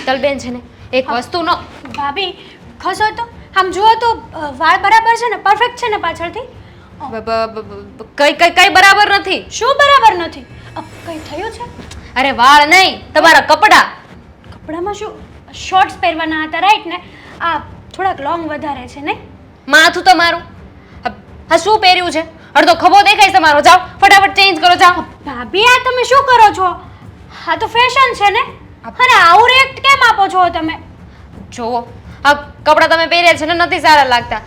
હેતલબેન છે ને એક વસ્તુનો ભાભી ખસો તો આમ જુઓ તો વાળ બરાબર છે ને, પરફેક્ટ છે ને પાછળથી? કઈ બરાબર નથી. શું બરાબર નથી? કઈ થયું છે? અરે વાળ નહીં, તમારા કપડાં. કપડામાં શું શોર્ટ્સ પહેરવાના હતા, રાઈટ ને? આ થોડાક લોંગ વધારે છે ને? માથું તમારું હા શું પહેર્યું છે? અડધો ખભો દેખાય તમારો. જાઓ ફટાફટ ચેન્જ કરો, જાઓ. ભાભી આ તમે શું કરો છો? આ તો ફેશન છે ને? અને આવું રિએક્ટ કેમ આપો છો તમે? જુઓ આ કપડાં તમે પહેર્યા છે ને નથી સારા લાગતા.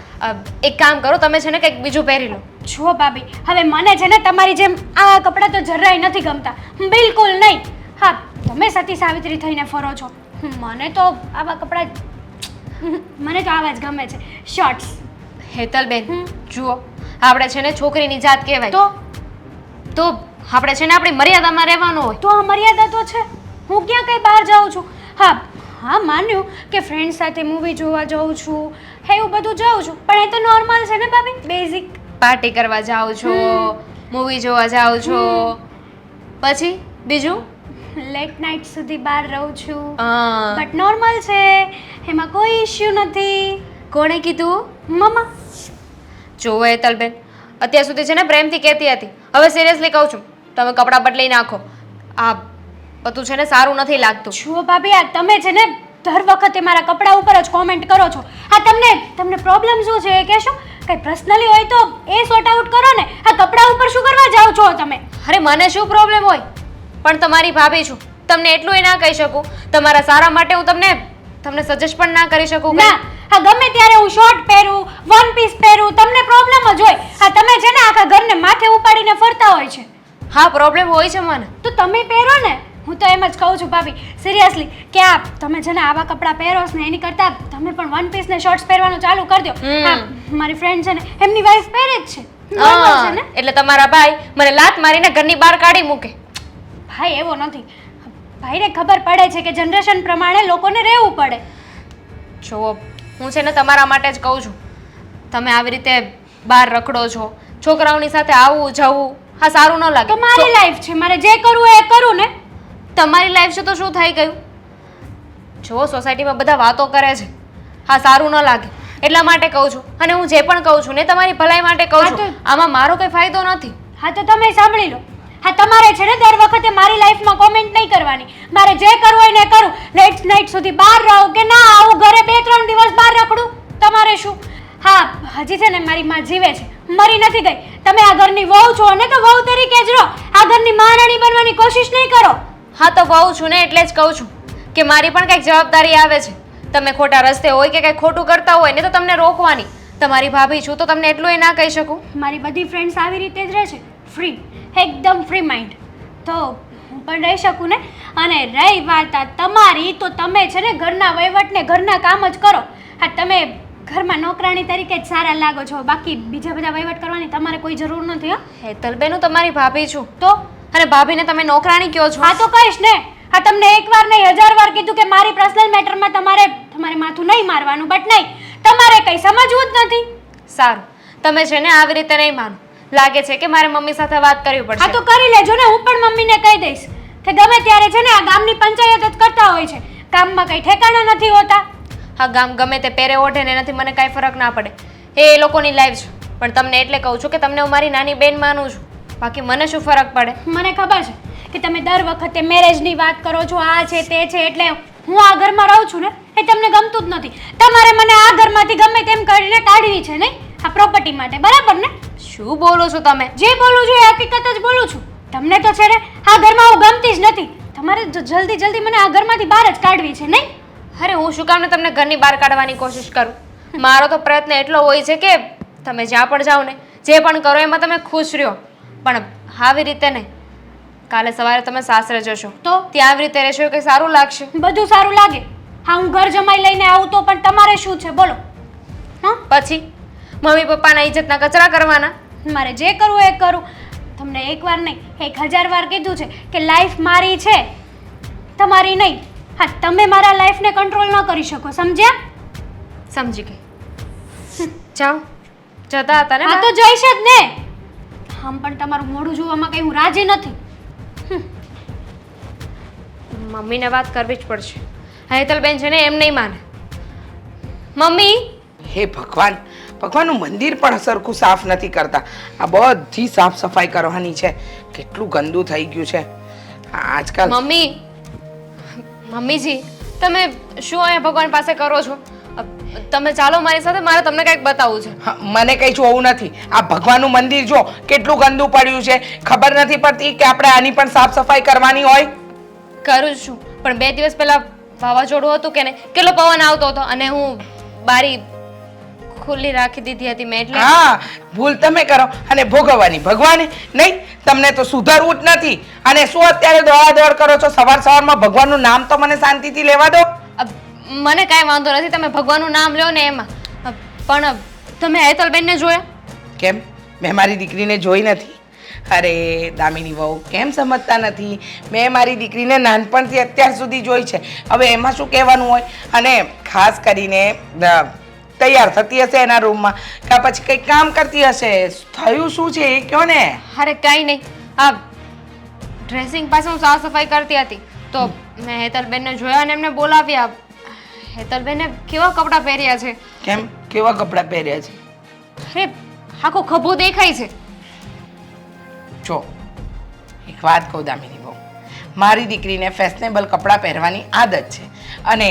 એક કામ કરો, તમે છે ને કંઈક બીજું પહેરી લો. જુઓ ભાભી, હવે મને છે ને તમારી જેમ આવા કપડાં તો જરાય નથી ગમતા, બિલકુલ નહીં. હા, તમે સતી સાવિત્રી થઈને ફરો છો. મને તો આવા કપડાં મને તો આવા જ ગમે છે, શોર્ટ્સ. હેતલબેન જુઓ, આપણે છે ને છોકરીની જાત કહેવાય તો આપણે છે ને આપણી મર્યાદામાં રહેવાનું હોય. તો આ મર્યાદા તો છે. હું ક્યાં કઈ બહાર જાઉં છું. હા માન્યું કે ફ્રેન્ડ સાથે મૂવી જોવા જાઉં છું, એવું બધું જાઉં છું, પણ એ તો નોર્મલ છે ને ભાભી, બેઝિક. પાર્ટી કરવા જાઓ છો, મૂવી જોવા જાઓ છો, પછી બીજું લેટ નાઇટ સુધી બહાર રહું છું, હા. બટ નોર્મલ છે, એમાં કોઈ ઇશ્યુ નથી. કોણે કીધું? મમ્મા. જુઓ હેતલબેન, અત્યાર સુધી છે ને પ્રેમથી કહેતી હતી, હવે સિરિયસલી કહું છું, તમે કપડાં બદલી નાખો. આ બધું છે ને સારું નથી લાગતું. જુઓ ભાભી, આ તમે છે ને દર વખતે મારા કપડાં ઉપર જ કોમેન્ટ કરો છો. આ તમને પ્રોબ્લેમ શું છે એ કહેશો? કંઈ પર્સનલી હોય તો એ સોર્ટ આઉટ કરો ને. આ કપડાં ઉપર શું કરવા જાઓ છો તમે? અરે મને શું પ્રોબ્લેમ હોય, પણ તમારી ભાભી છું, તમને એટલું ના કહી શકું. તમારા સારા માટે હું તમને સજેસ્ટ પણ ના કરી શકું. ના, આ ગમે ત્યારે હું શોર્ટ પહેરું, વન પીસ પહેરું, તમને પ્રોબ્લેમ જ હોય. આ તમે છે ને આખા ઘરને માથે ઉપાડીને ફરતા હોય છે. હા પ્રોબ્લેમ હોય છે મને. તો તમે પહેરો ને. હું તો એમ જ કહું છું ભાભી, સિરિયસલી, કે આ તમે છે ને આવા કપડાં પહેરો ને એની કરતાં તમે પણ વન પીસ ને શોર્ટ્સ પહેરવાનું ચાલુ કરી દો. હા, મારી ફ્રેન્ડ છે ને એમની વાઈફ પહેરે જ છે. નોર્મલ છે ને? એટલે તમારા ભાઈ મને લાત મારીને ઘરની બહાર કાઢી મૂકે. ભાઈ એવો નથી. ભાઈને ખબર પડે છે કે જનરેશન પ્રમાણે લોકોને રહેવું પડે. જુઓ, હું છે ને તમારા માટે જ કહું છું, તમે આવી રીતે બહાર રખડો છો, છોકરાઓની સાથે આવવું જવું, હા સારું ન લાગે. તો મારી લાઈફ છે, મારે જે કરવું એ કરું ને. તમારી લાઈફ છે તો શું થઈ ગયું? જો સોસાયટીમાં બધા વાતો કરે છે, હા સારું ન લાગે, એટલા માટે કહું છું. અને હું જે પણ કહું છું ને તમારી ભલાઈ માટે કહું છું. આમાં મારો કંઈ ફાયદો નથી. હા તો તમે સાંભળી લો. હા, તમારે છે ને દર વખતે મારી લાઈફમાં કોમેન્ટ નહીં કરવાની. મારે જે કરવું હોય ને કરું. લેટ નાઇટ સુધી બહાર રહું કે ના આવું, ઘરે 2-3 દિવસ બહાર રખડું, તમારે શું? હા, હજી છે ને મારી માં જીવે છે, મરી નથી ગઈ. તમે આ ઘરની વહુ છો ને તો વહુ તરીકે જ રહો. આ ઘરની મહારાણી બનવાની કોશિશ નહીં કરો. હા તો વહુ છું ને એટલે જ કહું છું કે મારી પણ કંઈક જવાબદારી આવે છે. તમે ખોટા રસ્તે હોય કે કંઈક ખોટું કરતા હોય ને તો તમને રોકવાની. તમારી ભાભી છું તો તમને એટલું ના કહી શકું. મારી બધી ફ્રેન્ડ્સ આવી રીતે જ રહે છે, ફ્રી, એકદમ ફ્રી માઇન્ડ, તો હું પણ રહી શકું ને. અને રહી વાત આ તમારી, તો તમે છે ને ઘરના વહીવટને ઘરના કામ જ કરો. હા, તમે ઘરમાં નોકરાણી તરીકે જ સારા લાગો છો, બાકી બીજા બધા વહીવટ કરવાની તમારે કોઈ જરૂર નથી. હા હેતલબેન, હું તમારી ભાભી છું તો, અને ભાભીને તમે નોકરાણી કહો છો? હા તો કહીશ ને. હા, તમને એકવાર નહીં 1000 વાર કીધું કે મારી પર્સનલ મેટરમાં તમારે માથું નહીં મારવાનું, બટ નહીં, તમારે કંઈ સમજવું જ નથી. સારું, તમે છે ને આવી રીતે નહીં માનો. લાગે છે કે મારે મમ્મી સાથે વાત કરવી પડશે. હા તો કરી લેજો ને. હું પણ મમ્મીને કહી દઈશ કે ગમે ત્યારે છે ને આ ગામની પંચાયત જ કરતા હોય છે, ગામમાં કંઈ ઠેકાણા નથી હોતા. હા, ગામ ગમે તે પહેરે ઓઢે ને એનાથી મને કાંઈ ફરક ના પડે, એ લોકોની લાઈફ છે. પણ તમને એટલે કહું છું કે તમને હું મારી નાની બેન માનું છું, બાકી મને શું ફરક પડે? મને ખબર છે કે તમે દર વખતે મેરેજની વાત કરો છો, આ છે તે છે, એટલે હું આ ઘરમાં રહું છું ને એ તમને ગમતું જ નથી. તમારે મને આ ઘરમાંથી ગમે તેમ કરીને કાઢવી છે નહીં, આ પ્રોપર્ટી માટે, બરાબર ને? શું બોલો છો તમે? જે બોલું છું એ હકીકત જ બોલું છું. તમને તો છે ને આ ઘરમાં હું ગમતી જ નથી. તમારે જલ્દી મને આ ઘરમાંથી બહાર જ કાઢવી છે નહીં? અરે હું શું કામ ને તમને ઘરની બહાર કાઢવાની કોશિશ કરું? મારો તો પ્રયત્ન એટલો હોય છે કે તમે જ્યાં પણ જાઓ ને, જે પણ કરો એમાં તમે ખુશ રહ્યો. પણ આવી રીતે નહીં. કાલે સવારે તમે સાસરે જશો તો ત્યાં આવી રીતે રહેશો કે સારું લાગશે? બધું સારું લાગે. હા, હું ઘર જમાઈ લઈને આવું તો પણ તમારે શું છે બોલો? હા, પછી મમ્મી પપ્પાના ઇજ્જતના કચરા કરવાના? મારે જે કરવું એ કરું. તમને એકવાર નહીં 1000 વાર કીધું છે કે લાઈફ મારી છે, તમારી નહીં. હા, તમે મારા લાઈફને કંટ્રોલ ન કરી શકો, સમજ્યા? સમજી ગઈ. જાઓ, જતા હતા ને? હા તો જઈશ જ ને. આમ પણ તમારું મોઢું જોવામાં કઈ હું રાજી નથી. મમ્મીને વાત કરવી જ પડશે. હેતલબેન છે ને એમ નહીં માને. મમ્મી હે ભગવાન, ભગવાનનું મંદિર પણ સરખું સાફ નથી કરતા. આ બધી સાફ સફાઈ કરવાની છે. કેટલું ગંદુ થઈ ગયું છે આજકાલ. મમ્મીજી તમે શું અહીંયા ભગવાન પાસે કરો છો? તમે ચાલો મારી સાથે, મારે તમને કંઈક બતાવવું છે. હા, મને કઈ જોવું નથી. આ ભગવાનનું મંદિર જો કેટલું ગંદુ પડ્યું છે. ખબર નથી પડતી કે આપણે આની પણ સાફ સફાઈ કરવાની હોય. કરું છું, પણ 2 દિવસ પહેલા વાવાઝોડું હતું કે ને, કેટલો પવન આવતો હતો અને હું બારી ખુલ્લી રાખી દીધી હતી મેં, એટલે હા, ભૂલ તમે કરો અને ભોગવવાની ભગવાને નહીં. તમને તો સુધારવું જ નથી. અને શું અત્યારે દોડાદોડ કરો છો સવાર સવારમાં? ભગવાનનું નામ તો મને શાંતિથી લેવા દો. મને કાંઈ વાંધો નથી, તમે ભગવાનનું નામ લ્યો ને એમાં. પણ તમે હેતલબેનને જોયા? કેમ? મેં મારી દીકરીને જોઈ નથી? અરે દામિની વહુ, કેમ સમજતા નથી? મેં મારી દીકરીને નાનપણથી અત્યાર સુધી જોઈ છે. હવે એમાં શું કહેવાનું હોય? અને ખાસ કરીને તૈયાર થતી હશે એના રૂમમાં, કે પછી કંઈક કામ કરતી હશે. થયું શું છે એ કહો ને. અરે કાંઈ નહીં, આ ડ્રેસિંગ પાસે હું સાફ સફાઈ કરતી હતી તો મેં હેતલબેનને જોયા અને એમને બોલાવ્યા. હેતલબેને કેવા કપડાં પહેર્યા છે! કેમ? કેવા કપડાં પહેર્યા છે? અરે આખો ખભો દેખાય છે. જો એક વાત કહું દામિની બહુ, મારી દીકરીને ફેશનેબલ કપડાં પહેરવાની આદત છે. અને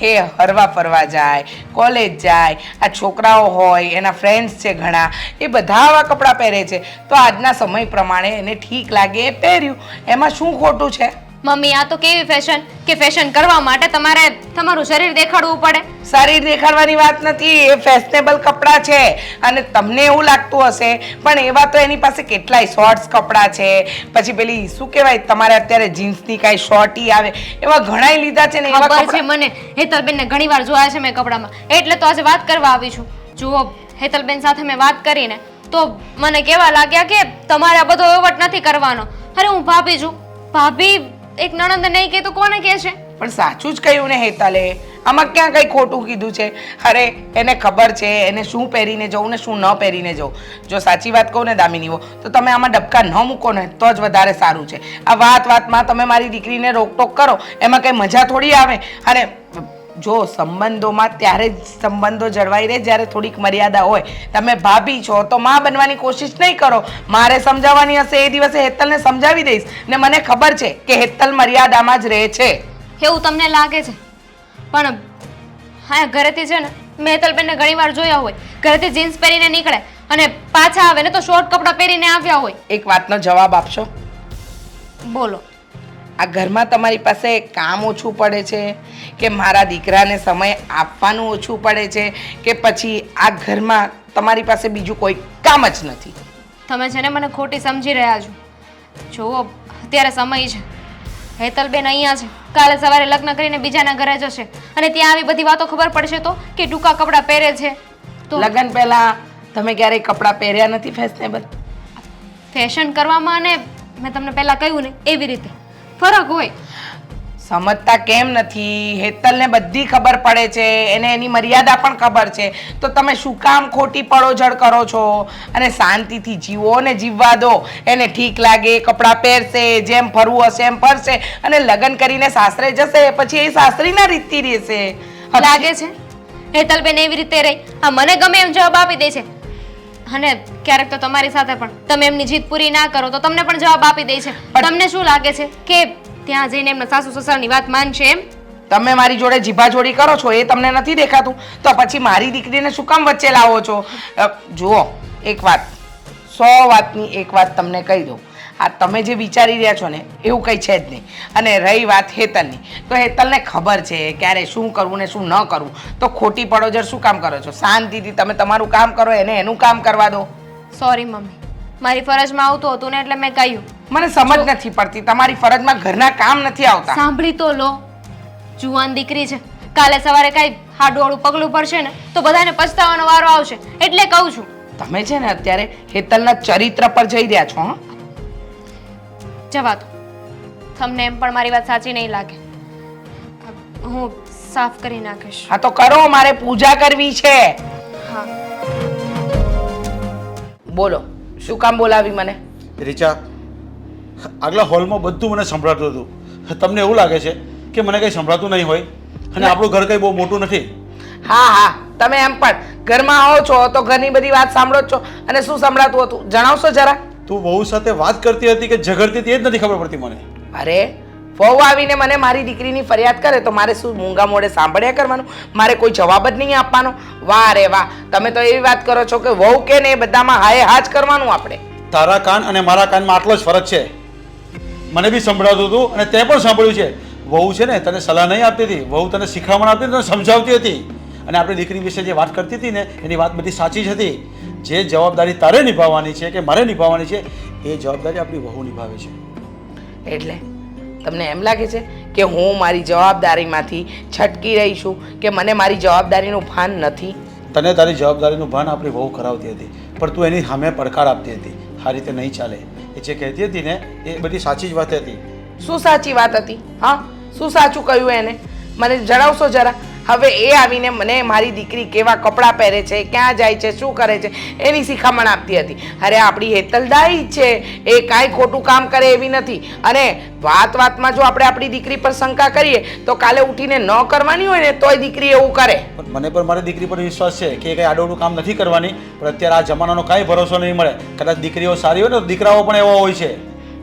એ હરવા ફરવા જાય, કોલેજ જાય, આ છોકરાઓ હોય એના ફ્રેન્ડ્સ છે ઘણા, એ બધા આવા કપડાં પહેરે છે. તો આજના સમય પ્રમાણે એને ઠીક લાગે એ પહેર્યું, એમાં શું ખોટું છે? મમ્મી આ તો કેવી ફેશન કે ફેશન કરવા માટે તમારે તમારું શરીર દેખાડવું પડે? શરીર દેખાડવાની વાત નથી, એ ફેશનેબલ કપડાં છે. અને તમને એવું લાગતું હશે, પણ એવા તો એની પાસે કેટલાય શોર્ટ્સ કપડાં છે. પછી પેલી શું કહેવાય તમારે અત્યારે જીન્સની કાંઈ શોર્ટી આવે, એવા ઘણાય લીધા છે ને. એવા ખબર છે કપડાં મને, હેતલબેનને ઘણીવાર જોયા છે મેં કપડામાં, એટલે તો આજે વાત કરવા આવી છું. જુઓ, હેતલબેન સાથે મેં વાત કરીને તો મને કેવા લાગ્યા કે તમારે આ બધો વહીવટ નથી કરવાનો. અરે હું ભાભી છું, ભાભી એક નણંદ નહીં કે તો કોને કહે છે? પણ સાચું જ કહ્યું ને હેતલે. આમાં ક્યાં કંઈ ખોટું કીધું છે? અરે એને ખબર છે એને શું પહેરીને જવું ને શું ન પહેરીને જવું. જો સાચી વાત કહું ને દામિનીઓ, તો તમે આમાં ડબકા ન મૂકો ને તો જ વધારે સારું છે. આ વાતમાં તમે મારી દીકરીને રોકટોક કરો, એમાં કંઈ મજા થોડી આવે. અને જો સંબંધોમાં ત્યારે જ સંબંધો જળવાઈ રહે જ્યારે થોડીક મર્યાદા હોય. તમે ભાભી છો તો માં બનવાની કોશિશ નહીં કરો. મારે સમજાવવાની હશે એ દિવસે હેતલને સમજાવી દઈશ. ને મને ખબર છે કે હેતલ મર્યાદામાં જ રહે છે. એવું તમને લાગે છે? પણ હા, ઘરેથી છે ને મેં હેતલબેનને ઘણીવાર જોયા હોય, ઘરેથી જીન્સ પહેરીને નીકળે અને પાછા આવે ને તો શોર્ટ કપડાં પહેરીને આવ્યા હોય. એક વાતનો જવાબ આપશો? બોલો. આ ઘરમાં તમારી પાસે કામ ઓછું પડે છે, કે મારા દીકરાને સમય આપવાનું ઓછું પડે છે, કે પછી આ ઘરમાં તમારી પાસે બીજું કોઈ કામ જ નથી? તમે છે ને મને ખોટી સમજી રહ્યા છો. જુઓ, અત્યારે સમય છે, હેતલબેન અહીંયા છે, કાલે સવારે લગ્ન કરીને બીજાના ઘરે જશે અને ત્યાં આવી બધી વાતો ખબર પડશે તો કે ટૂંકા કપડાં પહેરે છે. તો લગ્ન પહેલા તમે ક્યારેય કપડાં પહેર્યા નથી ફેશનેબલ? ફેશન કરવામાં અને મેં તમને પહેલા કહ્યું ને એવી રીતે ફરક હોય. સમજતા કેમ નથી? હેતલને બધી ખબર પડે છે, એને એની મર્યાદા પણ ખબર છે. તો તમે શું કામ ખોટી પડોજડ કરો છો? અને શાંતિથી જીવો ને જીવવા દો. એને ઠીક લાગે કપડાં પહેરશે, જેમ ફરવું હશે એમ ફરશે, અને લગ્ન કરીને સાસરે જશે પછી એ સાસરીના રીતથી રહેશે. લાગે છે હેતલબેન એવી રીતે રહી? આ મને ગમે એમ જવાબ આપી દે છે. અને ક્યારેક તો તમારી સાથે પણ તમે એમની જીદ પૂરી ના કરો તો તમને પણ જવાબ આપી દે છે. તમને શું લાગે છે કે ત્યાં જઈને એમના સાસુ સસરાની વાત માનશે એમ? તમે મારી જોડે જીભાજોડી કરો છો એ તમને નથી દેખાતું? તો પછી મારી દીકરીને શું કામ વચ્ચે લાવો છો? જુઓ, એક વાત, 100 વાતની એક વાત તમને કહી દઉં. આ તમે જે વિચારી રહ્યા છો ને એવું કંઈ છે જ નહીં. અને રહી વાત હેતલની, તો હેતલને ખબર છે ક્યારે શું કરવું ને શું ન કરવું. તો ખોટી પડોજર શું કામ કરો છો? શાંતિથી તમે તમારું કામ કરો, એને એનું કામ કરવા દો. સોરી મમ્મી, મારી ફરજમાં આવતું હતું ને એટલે મેં કહ્યું. મને સમજ નથી પડતી, તમારી ફરજમાં ઘરના કામ નથી આવતા. સાંભળી તો લો, જુવાન દીકરી છે, કાલે સવારે કાંઈ હાડુવાળું પગલું પડશે ને તો બધાને પછતાવાનો વારો આવશે, એટલે કહું છું. તમે છે ને અત્યારે હેતલના ચરિત્ર પર જઈ રહ્યા છો. જવા દો, તમને એમ પણ મારી વાત સાચી નહીં લાગે. હું સાફ કરી નાખીશ. હા તો કરો, મારે પૂજા કરવી છે. હા. બોલો, શું કામ બોલાવી મને? રીચા, આગલા હોલમાં બધું મને સંભળાતું હતું. તમને એવું લાગે છે કે મને કંઈ સંભળાતું નહીં હોય? અને આપણું ઘર કંઈ બહુ મોટું નથી. હા હા, તમે એમ પણ ઘરમાં આવો છો તો ઘરની બધી વાત સાંભળો જ છો. અને શું સંભળાતું હતું જણાવશો જરા? તું વહુ સાથે વાત કરતી હતી કે ઝઘડતી હતી એ જ નથી ખબર પડતી મને. અરે વહુ આવીને મને મારી દીકરીની ફરિયાદ કરે તો મારે શું મૂંગા મોઢે સાંભળ્યા કરવાનું? મારે કોઈ જવાબ જ નહીં આપવાનો? વાહ રે વાહ, તમે તો એવી વાત કરો છો કે વહુ કે ને એ બધામાં હાય હા જ કરવાનું આપણે. તારા કાન અને મારા કાનમાં આટલો જ ફરક છે. મને બી સંભળાતું હતું અને તે પણ સાંભળ્યું છે. વહુ છે ને તને સલાહ નહીં આપતી હતી, વહુ તને શીખવામણ આપતી હતી, તને સમજાવતી હતી. અને આપણી દીકરી વિશે જે વાત કરતી હતી ને એની વાત બધી સાચી જ હતી. જે જવાબદારી તારે નિભાવવાની છે કે મારે નિભાવવાની છે એ જવાબદારી આપણી વહુ નિભાવે છે. એટલે તમને એમ લાગે છે કે હું મારી જવાબદારીમાંથી છટકી રહી છું કે મને મારી જવાબદારીનું ભાન નથી? તને તારી જવાબદારીનું ભાન આપણી વહુ કરાવતી હતી પણ તું એની સામે પડકાર આપતી હતી. આ રીતે નહીં ચાલે. એ જે કહેતી હતી ને એ બધી સાચી જ વાત હતી. શું સાચી વાત હતી? હા, શું સાચું કહ્યું એને? મને જણાવશો જરા. હવે એ આવીને મને મારી દીકરી કેવા કપડાં પહેરે છે, ક્યાં જાય છે, શું કરે છે એની શિખામણ આપતી હતી. અરે આપણી હેતલદાઈ જ છે, એ કાંઈ ખોટું કામ કરે એવી નથી. અને વાતમાં જો આપણે આપણી દીકરી પર શંકા કરીએ તો કાલે ઉઠીને ન કરવાની હોય ને તોય દીકરી એવું કરે. પણ મને પણ મારી દીકરી પર વિશ્વાસ છે કે એ કંઈ આડોડું કામ નથી કરવાની. પણ અત્યારે આ જમાનાનો કાંઈ ભરોસો નહીં મળે. કદાચ દીકરીઓ સારી હોય ને તો દીકરાઓ પણ એવા હોય છે,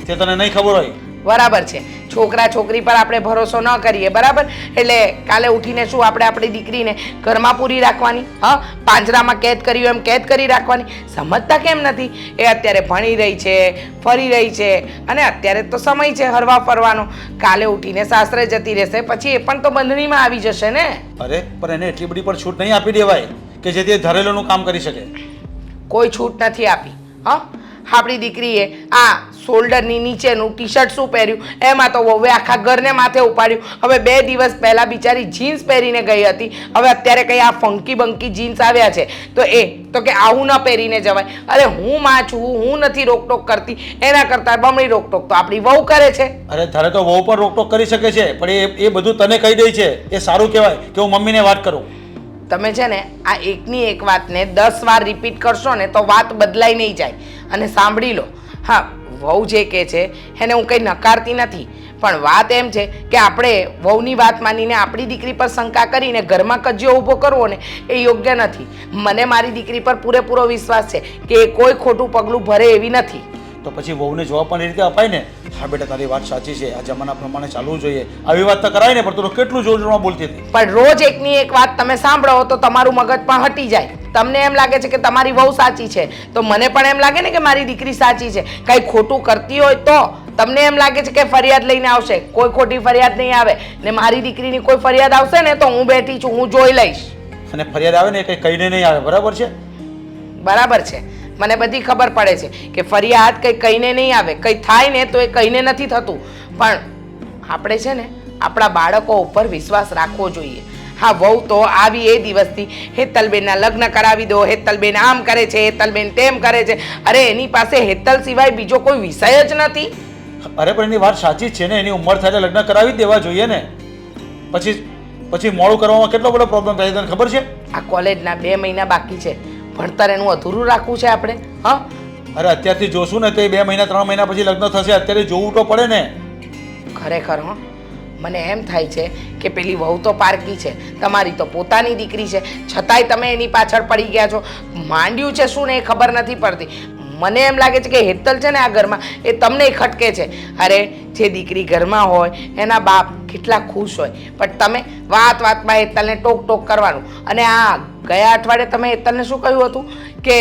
તે તને નહીં ખબર હોય. બરાબર છે, છોકરા છોકરી પર આપણે ભરોસો ન કરીએ, બરાબર? એટલે કાલે ઉઠીને શું આપણે આપણી દીકરીને ઘરમાં પૂરી રાખવાની? હા, પાંજરામાં કેદ કરી એમ કેદ કરી રાખવાની? સમજતા કેમ નથી? એ અત્યારે ભણી રહી છે, ફરી રહી છે, અને અત્યારે તો સમય છે હરવા ફરવાનો. કાલે ઉઠીને સાસરે જતી રહેશે પછી એ પણ તો બંધણીમાં આવી જશે ને. અરે પણ એને એટલી બધી પણ છૂટ નહીં આપી દેવાય કે જેથી એ ધારેલુંનું કામ કરી શકે. કોઈ છૂટ નથી આપી. હા, આપણી દીકરીએ આ શોલ્ડરની નીચેનું ટી શર્ટ શું પહેર્યું એમાં તો વહુએ આખા ઘરને માથે ઉપાડ્યું. હવે 2 દિવસ પહેલા બિચારી જીન્સ પહેરીને ગઈ હતી, હવે અત્યારે કંઈ આ ફંકી બંકી જીન્સ આવ્યા છે તો કે આવું ન પહેરીને જવાય. અરે હું માં છું, હું નથી રોકટોક કરતી, એના કરતાં બમણી રોકટોક તો આપણી વહુ કરે છે. અરે ધારે તો વહુ પણ રોકટોક કરી શકે છે પણ એ બધું તને કહી દે છે. એ સારું કહેવાય કે હું મમ્મીને વાત કરું. તમે છે ને આ એકની એક વાતને 10 વાર રિપીટ કરશો ને તો વાત બદલાઈ નહીં જાય. અને સાંભળી લો, હા વહુ જે કહે છે એને હું કંઈ નકારતી નથી, પણ વાત એમ છે કે આપણે વહુની વાત માનીને આપણી દીકરી પર શંકા કરીને ઘરમાં કજિયો ઊભો કરવો ને એ યોગ્ય નથી. મને મારી દીકરી પર પૂરેપૂરો વિશ્વાસ છે કે એ કોઈ ખોટું પગલું ભરે એવી નથી. તો પછી વહુને જવાબ પણ એ રીતે અપાય ને, હા બેટા તારી વાત સાચી છે, આ જમાના પ્રમાણે ચાલવું જોઈએ, આવી વાત તો કરાય ને. પણ તું કેટલું જોર જોરમાં બોલતી હતી. પણ રોજ એકની એક વાત તમે સાંભળો તો તમારું મગજ પણ હટી જાય. તમને એમ લાગે છે કે તમારી વહુ સાચી છે તો મને પણ એમ લાગે ને કે મારી દીકરી સાચી છે. કંઈ ખોટું કરતી હોય તો તમને એમ લાગે છે કે ફરિયાદ લઈને આવશે. કોઈ ખોટી ફરિયાદ નહીં આવે ને મારી દીકરીની કોઈ ફરિયાદ આવશે ને તો હું બેઠી છું, હું જોઈ લઈશ. અને ફરિયાદ આવે ને એ કંઈ કહીને નહીં આવે, બરાબર છે? બરાબર છે, મને બધી ખબર પડે છે કે ફરિયાદ કંઈ કહીને નહીં આવે. કંઈ થાય ને તો એ કહીને નથી થતું. પણ આપણે છે ને આપણા બાળકો ઉપર વિશ્વાસ રાખવો જોઈએ. હા, વહુ તો આવી એ દિવસથી હેતલબેનના લગ્ન કરાવી દો, હેતલબેન આમ કરે છે, હેતલબેન તેમ કરે છે. અરે એની પાસે હેતલ સિવાય બીજો કોઈ વિષય જ નથી. અરે પણ એની વાત સાચી જ છે ને, એની ઉંમર થાય એટલે લગ્ન કરાવી જ દેવા જોઈએ ને. પછી મોડું કરવામાં કેટલો બધો પ્રોબ્લેમ થાય તને ખબર છે? આ કોલેજના 2 મહિના બાકી છે, ભણતર એનું અધૂરું રાખવું છે આપણે. હા, અરે અત્યારથી જોશું ને તો 2 મહિના 3 મહિના પછી લગ્ન થશે, અત્યારે જોવું તો પડે ને. ખરેખર હો, મને એમ થાય છે કે પેલી વહુ તો પારકી છે, તમારી તો પોતાની દીકરી છે, છતાંય તમે એની પાછળ પડી ગયા છો. માંડ્યું છે શું ને એ ખબર નથી પડતી. મને એમ લાગે છે કે હેતલ છે ને આ ઘરમાં એ તમને ખટકે છે. અરે જે દીકરી ઘરમાં હોય એના બાપ કેટલા ખુશ હોય, પણ તમે વાતમાં હેતલને ટોક કરવાનું. અને આ ગયા અઠવાડિયે તમે હેતલને શું કહ્યું હતું કે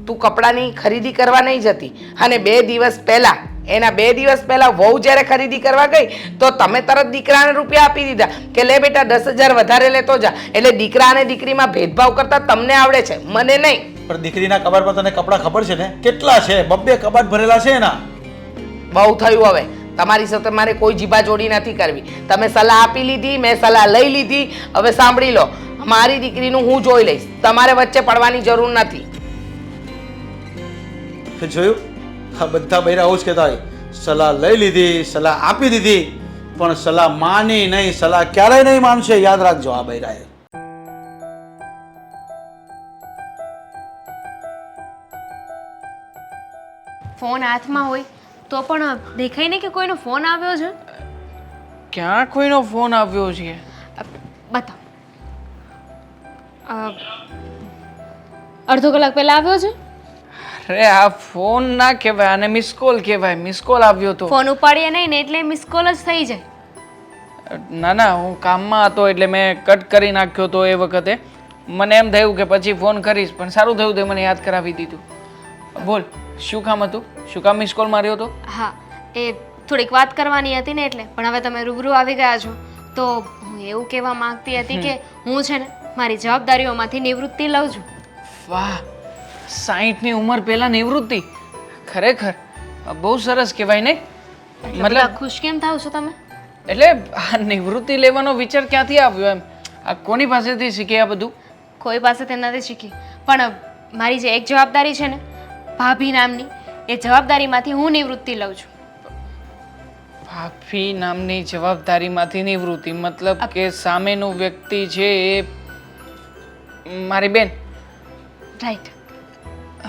તું કપડાની ખરીદી કરવા નહીં જતી, અને 2 દિવસ પહેલાં એના 2 દિવસ પહેલાં વહુ જ્યારે ખરીદી કરવા ગઈ તો તમે તરત દીકરાને રૂપિયા આપી દીધા કે લે બેટા 10,000 વધારે લેતો જા. એટલે દીકરા અને દીકરીમાં ભેદભાવ કરતા તમને આવડે છે, મને નહીં. પણ દીકરીના કબાટમાં તને કપડાં ખબર છે ને કેટલા છે? 2 કબાટ ભરેલા છે એના. બહુ થયું હવે, તમારી સાથે મારે કોઈ જીભાજોડી નથી કરવી. તમે સલાહ આપી લીધી, મેં સલાહ લઈ લીધી. હવે સાંભળી લો, મારી દીકરીનું હું જોઈ લઈશ, તમારે વચ્ચે પડવાની જરૂર નથી. જોયું? આ બધા બૈરા આવું જ કહેતા હોય, સલાહ લઈ લીધી, સલાહ આપી દીધી, પણ સલાહ માની નહીં. સલાહ ક્યારેય નહીં માનશે, યાદ રાખજો આ બૈરાએ. ફોન હાથમાં હોય તો પણ દેખાય નહીં કે કોઈનો ફોન આવ્યો છે. ક્યાં કોઈનો ફોન આવ્યો છે? બતાવો. અડધો કલાક પહેલા આવ્યો છે. અરે આ ફોન ના કહેવાય, આને મિસ કોલ કહેવાય. મિસ કોલ આવ્યો તો. ફોન ઉપાડીએ નહીં ને એટલે મિસ કોલ જ થઈ જાય. ના ના, હું કામમાં હતો એટલે મેં કટ કરી નાખ્યો તો એ વખતે. મને એમ થયું કે પછી ફોન કરીશ, પણ સારું થયું તે મને યાદ કરાવી દીધું. બોલ, શું કામ હતું? શું કામ મિસ કોલ માર્યો હતો? હા, એ થોડીક વાત કરવાની હતી ને એટલે. પણ હવે તમે રૂબરૂ આવી ગયા છો તો હું એવું કહેવા માંગતી હતી કે હું છે ને મારી જવાબદારીઓમાંથી નિવૃત્તિ લઉં છું. વાહ, 60ની ઉંમર પહેલા નિવૃત્તિ! ખરેખર બહુ સરસ કહેવાય ને. મતલબ ખુશ કેમ થાવ છો તમે? એટલે આ નિવૃત્તિ લેવાનો વિચાર ક્યાંથી આવ્યો એમ? આ કોની પાસેથી શીખે આ બધું? કોઈ પાસેથી નથી શીખી, પણ મારી જે એક જવાબદારી છે ને ભાભી નામની, એ જવાબદારીમાંથી હું નિવૃત્તિ લઉં છું. ભાભી નામની જવાબદારીમાંથી નિવૃત્તિ મતલબ કે સામેનું વ્યક્તિ છે એ મારી બેન? રાઈટ.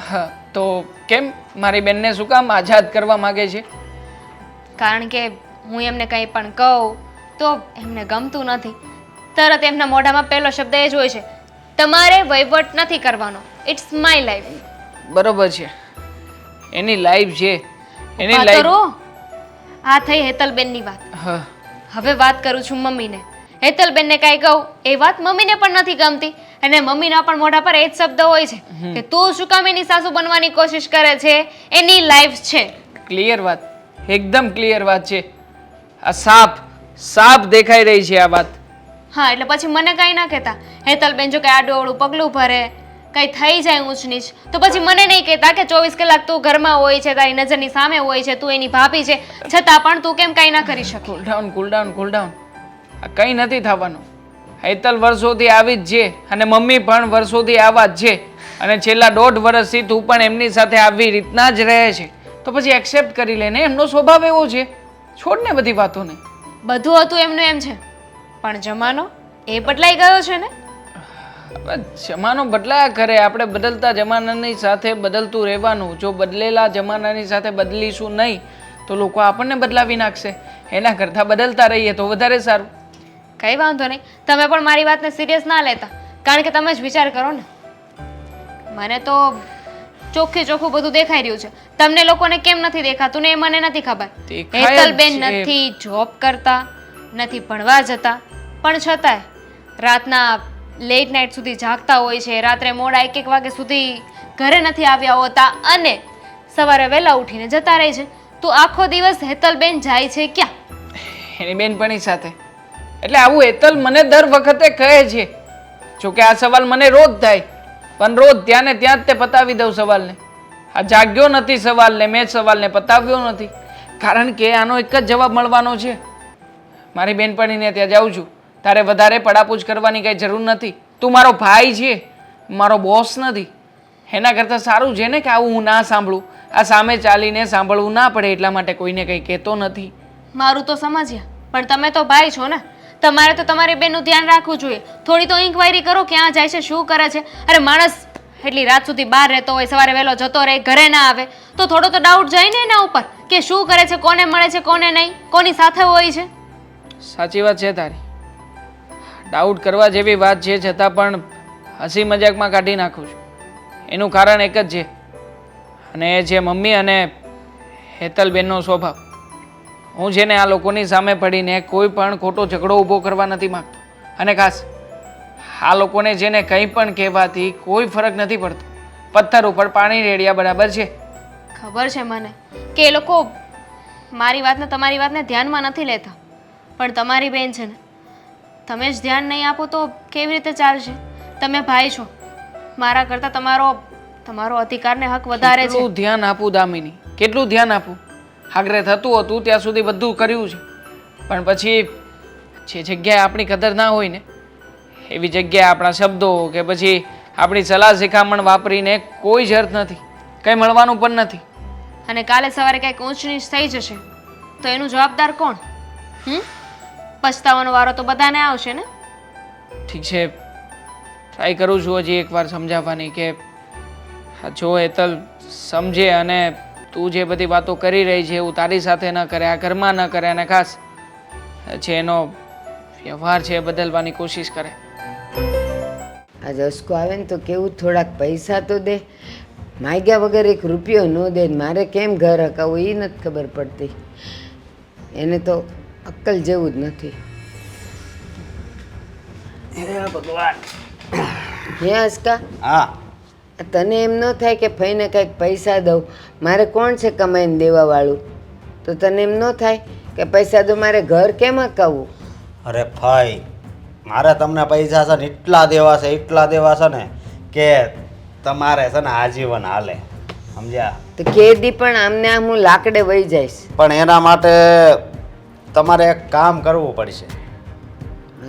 હા, તો કેમ મારી બેનને શું કામ આઝાદ કરવા માંગે છે? કારણ કે હું એમને કંઈ પણ કહું તો એમને ગમતું નથી. તરત એમના મોઢામાં પહેલો શબ્દ એ જ હોય છે, તમારે વહીવટ નથી કરવાનો, ઇટ્સ માય લાઈફ. બરોબર છે, એની લાઈફ છે, એની વાત લાઈફ. કરો. આ થઈ હેતલબેનની વાત. હા, હવે વાત કરું છું મમ્મીને. હેતલબેનને કાંઈ કહું એ વાત મમ્મીને પણ નથી ગમતી, અને મમ્મીના પણ મોઢા પર એ જ શબ્દ હોય છે કે તું શું કામ એની સાસુ બનવાની કોશિશ કરે છે, એની લાઈફ છે. ક્લિયર વાત, એકદમ ક્લિયર વાત છે. આ સાફ દેખાઈ રહી છે આ વાત. હા, એટલે પછી મને કાંઈ ના કહેતા. હેતલબેન જો કંઈ આડું પગલું ભરે, કંઈ થઈ જાય ઊંચ નીચ, તો પછી મને નહીં કહેતા કે 24 કલાક તું ઘરમાં હોય છે, તારી નજરની સામે હોય છે, તું એની ભાભી છે, છતાં પણ તું કેમ કાંઈ ના કરી શકે. કુલ ડાઉન. આ કંઈ નથી થવાનું. હેતલ વર્ષોથી આવી જ છે અને મમ્મી પણ વર્ષોથી આવા જ છે, અને છેલ્લા 1.5 વર્ષથી તું પણ એમની સાથે આવી રીતના જ રહે છે. તો પછી એક્સેપ્ટ કરી લે ને, એમનો સ્વભાવ એવો છે. છોડ ને બધી વાતોને. બધું હતું એમનું એમ છે, પણ જમાનો એ બદલાઈ ગયો છે ને. હવે જમાનો બદલાયા કરે, આપણે બદલતા જમાનાની સાથે બદલતું રહેવાનું. જો બદલેલા જમાનાની સાથે બદલીશું નહીં તો લોકો આપણને બદલાવી નાખશે. એના કરતાં બદલતા રહીએ તો વધારે સારું. કંઈ વાંધો નહીં, તમે પણ મારી વાતને સિરિયસ ના લેતા, કારણ કે તમે જ વિચાર કરો ને. મને તો ચોખ્ખું બધું દેખાઈ રહ્યું છે. તમને લોકોને કેમ નથી દેખાતું ને એ મને નથી ખબર. દેખાય જ હેતલબેન છે. નથી જોબ કરતા, નથી ભણવા જતા, પણ છતાંય રાતના લેટ નાઇટ સુધી જાગતા હોય છે, રાત્રે મોડા 1-1 વાગે સુધી ઘરે નથી આવ્યા હોતા, અને સવારે વહેલા ઉઠીને જતા રહે છે. તો આખો દિવસ હેતલબેન જાય છે ક્યાં? એની બેનપણી સાથે. એટલે આવું હેતલ મને દર વખતે કહે છે. જોકે આ સવાલ મને રોજ થાય, પણ રોજ ત્યાં ને ત્યાં જ તે પતાવી દઉં સવાલને. આ જાગ્યો નથી સવાલને, મેં સવાલને પતાવ્યો નથી, કારણ કે આનો એક જ જવાબ મળવાનો છે. મારી બેનપણીને ત્યાં જાઉં છું, તારે વધારે પડાપૂછ કરવાની કંઈ જરૂર નથી. તું મારો ભાઈ છે, મારો બોસ નથી. એના કરતાં સારું છે ને કે આવું હું ના સાંભળું. આ સામે ચાલીને સાંભળવું ના પડે, એટલા માટે કોઈને કંઈ કહેતો નથી. મારું તો સમજ્યા, પણ તમે તો ભાઈ છો ને, તમારે તો તમારી બેનનું ધ્યાન રાખવું જોઈએ. થોડી તો ઇન્ક્વાયરી કરો, ક્યાં જાય છે, શું કરે છે. અરે માણસ એટલી રાત સુધી બહાર રહેતો હોય, સવારે વહેલો જતો રહે, ઘરે ના આવે, તો થોડો તો ડાઉટ જાય ને એના ઉપર કે શું કરે છે, કોને મળે છે, કોને નહીં, કોની સાથે હોય છે. સાચી વાત છે તારી. ડાઉટ કરવા જેવી વાત છે, છતાં પણ હસી મજાકમાં કાઢી નાખું છું. એનું કારણ એક જ છે, અને એ છે મમ્મી અને હેતલબેનનો સ્વભાવ. હું છે ને આ લોકોની સામે પડીને કોઈ પણ ખોટો ઝઘડો ઊભો કરવા નથી માગતો, અને ખાસ આ લોકોને જેને કંઈ પણ કહેવાથી કોઈ ફરક નથી પડતો. પથ્થર ઉપર પાણી રેડ્યા બરાબર છે. ખબર છે મને કે એ લોકો મારી વાતને, તમારી વાતને ધ્યાનમાં નથી લેતા, પણ તમારી બેન છે ને, તમે જ ધ્યાન નહીં આપો તો કેવી રીતે ચાલશે? તમે ભાઈ છો, મારા કરતાં તમારો અધિકાર ને હક વધારે છે. કેટલું ધ્યાન આપું દામિની, કેટલું ધ્યાન આપું? આગ્રહ થતું હતું ત્યાં સુધી બધું કર્યું છે, પણ પછી જે જગ્યાએ આપણી કદર ના હોય ને એવી જગ્યાએ આપણા શબ્દો કે પછી આપણી સલાહ શિખામણ વાપરીને કોઈ જ અર્થ નથી, કંઈ મળવાનું પણ નથી. અને કાલે સવારે કંઈક ઊંચ નીચ થઈ જશે તો એનું જવાબદાર કોણ? પછતાવાનો વારો તો બધાને આવશે ને. ઠીક છે, ટ્રાય કરું છું હજી એકવાર સમજાવવાની કે જો હેતલ સમજે, અને તું જે બધી વાતો કરી રહી છે એવું તારી સાથે ન કરે, આ ઘરમાં ન કરે, અને ખાસ છે એનો વ્યવહાર છે એ બદલવાની કોશિશ કરે. આ જસકો આવે ને તો કેવું થોડાક પૈસા તો દે, માગ્યા વગર એક રૂપિયો ન દે ને મારે કેમ ઘર હકાવું એ નથી ખબર પડતી. એને તો અક્કલ જેવું જ નથી. હે અસ્કા, હા તને એમ ન થાય કે ફઈને કંઈક પૈસા દઉં? મારે કોણ છે કમાઈને દેવાવાળું? તો તને એમ ન થાય કે પૈસા દો, મારે ઘર કેમ હકાવવું? અરે ભાઈ, મારે તમને પૈસા છે ને એટલા દેવા છે ને કે તમારે છે ને આજીવન હાલે, સમજ્યા? તો કેદી પણ આમને આમ હું લાકડે વહી જઈશ. પણ એના માટે તમારે એક કામ કરવું પડશે.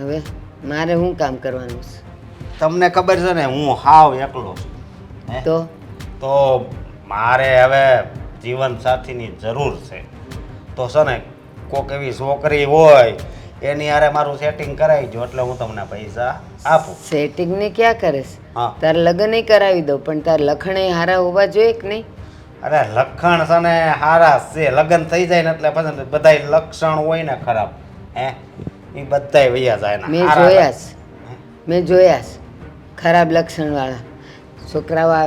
હવે મારે શું કામ કરવાનું છે? તમને ખબર છે ને હું હાવ એકલો છું, હે? તો મારે હવે જીવન સાથીની જરૂર છે. તો છે ને કોક એવી છોકરી હોય એની હારે મારું સેટિંગ કરાવી જો, એટલે હું તમને પૈસા આપું. સેટિંગ ને ક્યાં કરેશ? હા. તાર લગ્ન કરાવી દઉં, પણ તાર લખણે હારા હોવા જોઈએ કે નહીં? અરે લખણ છે ને હારા છે, લગ્ન થઈ જાય ને એટલે પછી બધાય લક્ષણ હોય ને ખરાબ, હે, એ બધાય વૈયા જાય ને મેં હારા જોયા છે ખરાબ લક્ષણવાળા છોકરાઓ.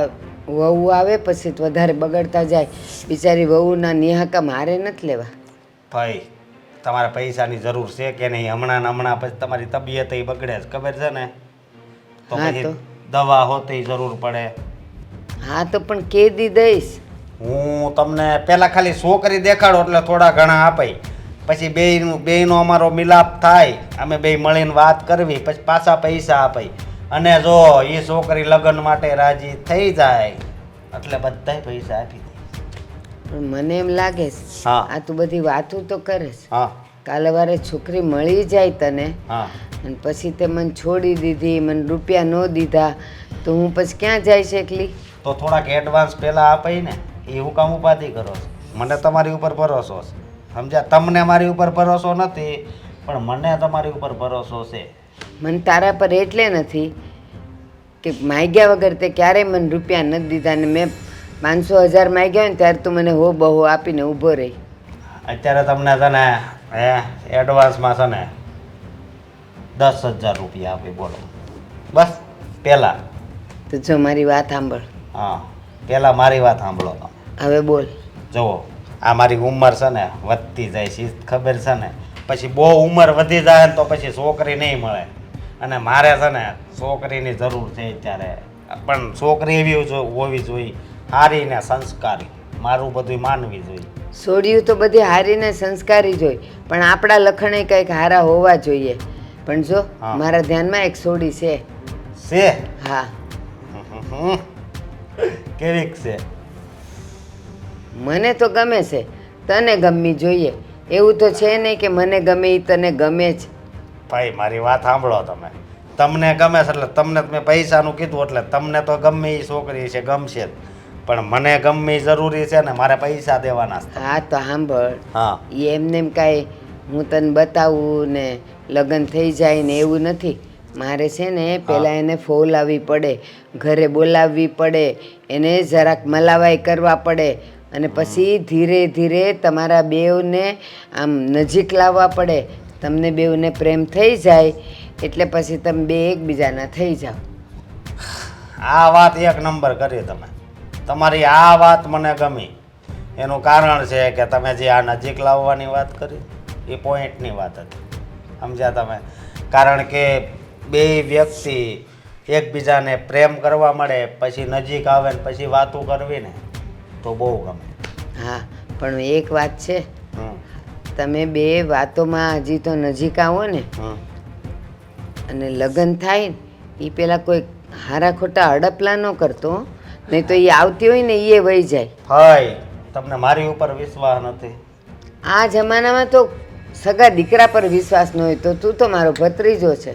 વહુ આવે પછી તો વધારે બગડતા જાય. બિચારી વહુના નિહાકા મારે નથી લેવા. ભાઈ, તમારે પૈસાની જરૂર છે કે નહીં? હમણાં ને હમણાં પછી તમારી તબિયત ય બગડે છે, ખબર છે ને? તો હા પછી તો. દવા હોતી જરૂર પડે. હા તો પણ કેદી દઈશ? હું તમને પહેલા ખાલી છોકરી દેખાડો એટલે થોડા ઘણા આપાય, પછી બેયનો અમારો મિલાપ થાય, અમે બે મળીને વાત કરવી, પછી પાછા પૈસા આપાય. અને જો એ છોકરી લગ્ન માટે રાજી થઈ જાય એટલે બધાય પૈસા આપી દે. પણ મને એમ લાગે છે હા. આ તું બધી વાતો તો કરે છે. હા કાલે વારે છોકરી મળી જાય તને હા અને પછી તે મને છોડી દીધી, મને રૂપિયા ન દીધા, તો હું પછી ક્યાં જઈશ એકલી? તો થોડાક એડવાન્સ પહેલાં આપાય ને, એ હું કામ ઉપાધિ કરો છો? મને તમારી ઉપર ભરોસો છે, સમજ્યા? તમને મારી ઉપર ભરોસો નથી, પણ મને તમારી ઉપર ભરોસો છે. મને તારા પર એટલે નથી કે માગ્યા વગર તે ક્યારેય મને રૂપિયા નથી દીધા, ને મેં 500,000 માગ્યા હોય ને ત્યારે તું મને હો બહુ આપીને ઊભો રહી. અત્યારે તમને છે ને એડવાન્સમાં છે ને 10,000 રૂપિયા આપી, બોલો બસ પહેલાં. તો જો મારી વાત સાંભળ. હા, પહેલાં મારી વાત સાંભળો તમે. હવે બોલ. જુઓ, આ મારી ઉંમર છે ને વધતી જાય છે, ખબર છે ને? પછી બહુ ઉંમર વધી જાય ને તો પછી છોકરી નહીં મળે, અને મારે છે ને છોકરીની જરૂર છે અત્યારે. પણ છોકરી એવી હોવી જોઈએ સારી ને સંસ્કારી, મારું બધું માનવી જોઈએ. સોડિયું તો બધી હારીને સંસ્કારી જ હોય, પણ આપણા લખણે કંઈક હારા હોવા જોઈએ. પણ જો હા. મારા ધ્યાનમાં એક સોડી છે. છે? હા, કેવીક છે? મને તો ગમે છે, તને ગમવી જોઈએ. એવું તો છે નહીં કે મને ગમે એ તને ગમે જ. ભાઈ, મારી વાત સાંભળો તમે. તમને ગમે છે એટલે તમને મેં પૈસાનું કીધું એટલે તમને તો ગમે એ છોકરી છે ગમશે જ, પણ મને ગમે એ જરૂરી છે ને, મારે પૈસા દેવાના છે. હા તો સાંભળ, હા એ એમને એમ કાંઈ હું તને બતાવું ને લગ્ન થઈ જાય ને એવું નથી. મારે છે ને પહેલાં એને ફોલાવવી પડે, ઘરે બોલાવવી પડે, એને જરાક મલાવાઈ કરવા પડે, અને પછી ધીરે ધીરે તમારા બેવને આમ નજીક લાવવા પડે. તમને બેવને પ્રેમ થઈ જાય એટલે પછી તમે બે એકબીજાના થઈ જાઓ. આ વાત એક નંબર કરી તમે. તમારી આ વાત મને ગમી. એનું કારણ છે કે તમે જે આ નજીક લાવવાની વાત કરી એ પોઈન્ટની વાત હતી, સમજ્યા તમે? કારણ કે બે વ્યક્તિ એકબીજાને પ્રેમ કરવા મળે, પછી નજીક આવે ને પછી વાતો કરવી ને તો બહુ ગમે. હા, પણ એક વાત છે, હમ તમે બે વાતોમાં હજી તો નજીક આવો ને હમ અને લગ્ન થાય ને એ પેલા કોઈ હારા ખોટા હડપલા ન કરતો, નહીં તો એ આવતી હોય ને એ વહી જાય. ભાઈ, તમને મારી ઉપર વિશ્વાસ નથી? આ જમાનામાં તો સગા દીકરા પર વિશ્વાસ ન હોય તો તું તો મારો ભત્રીજો છે.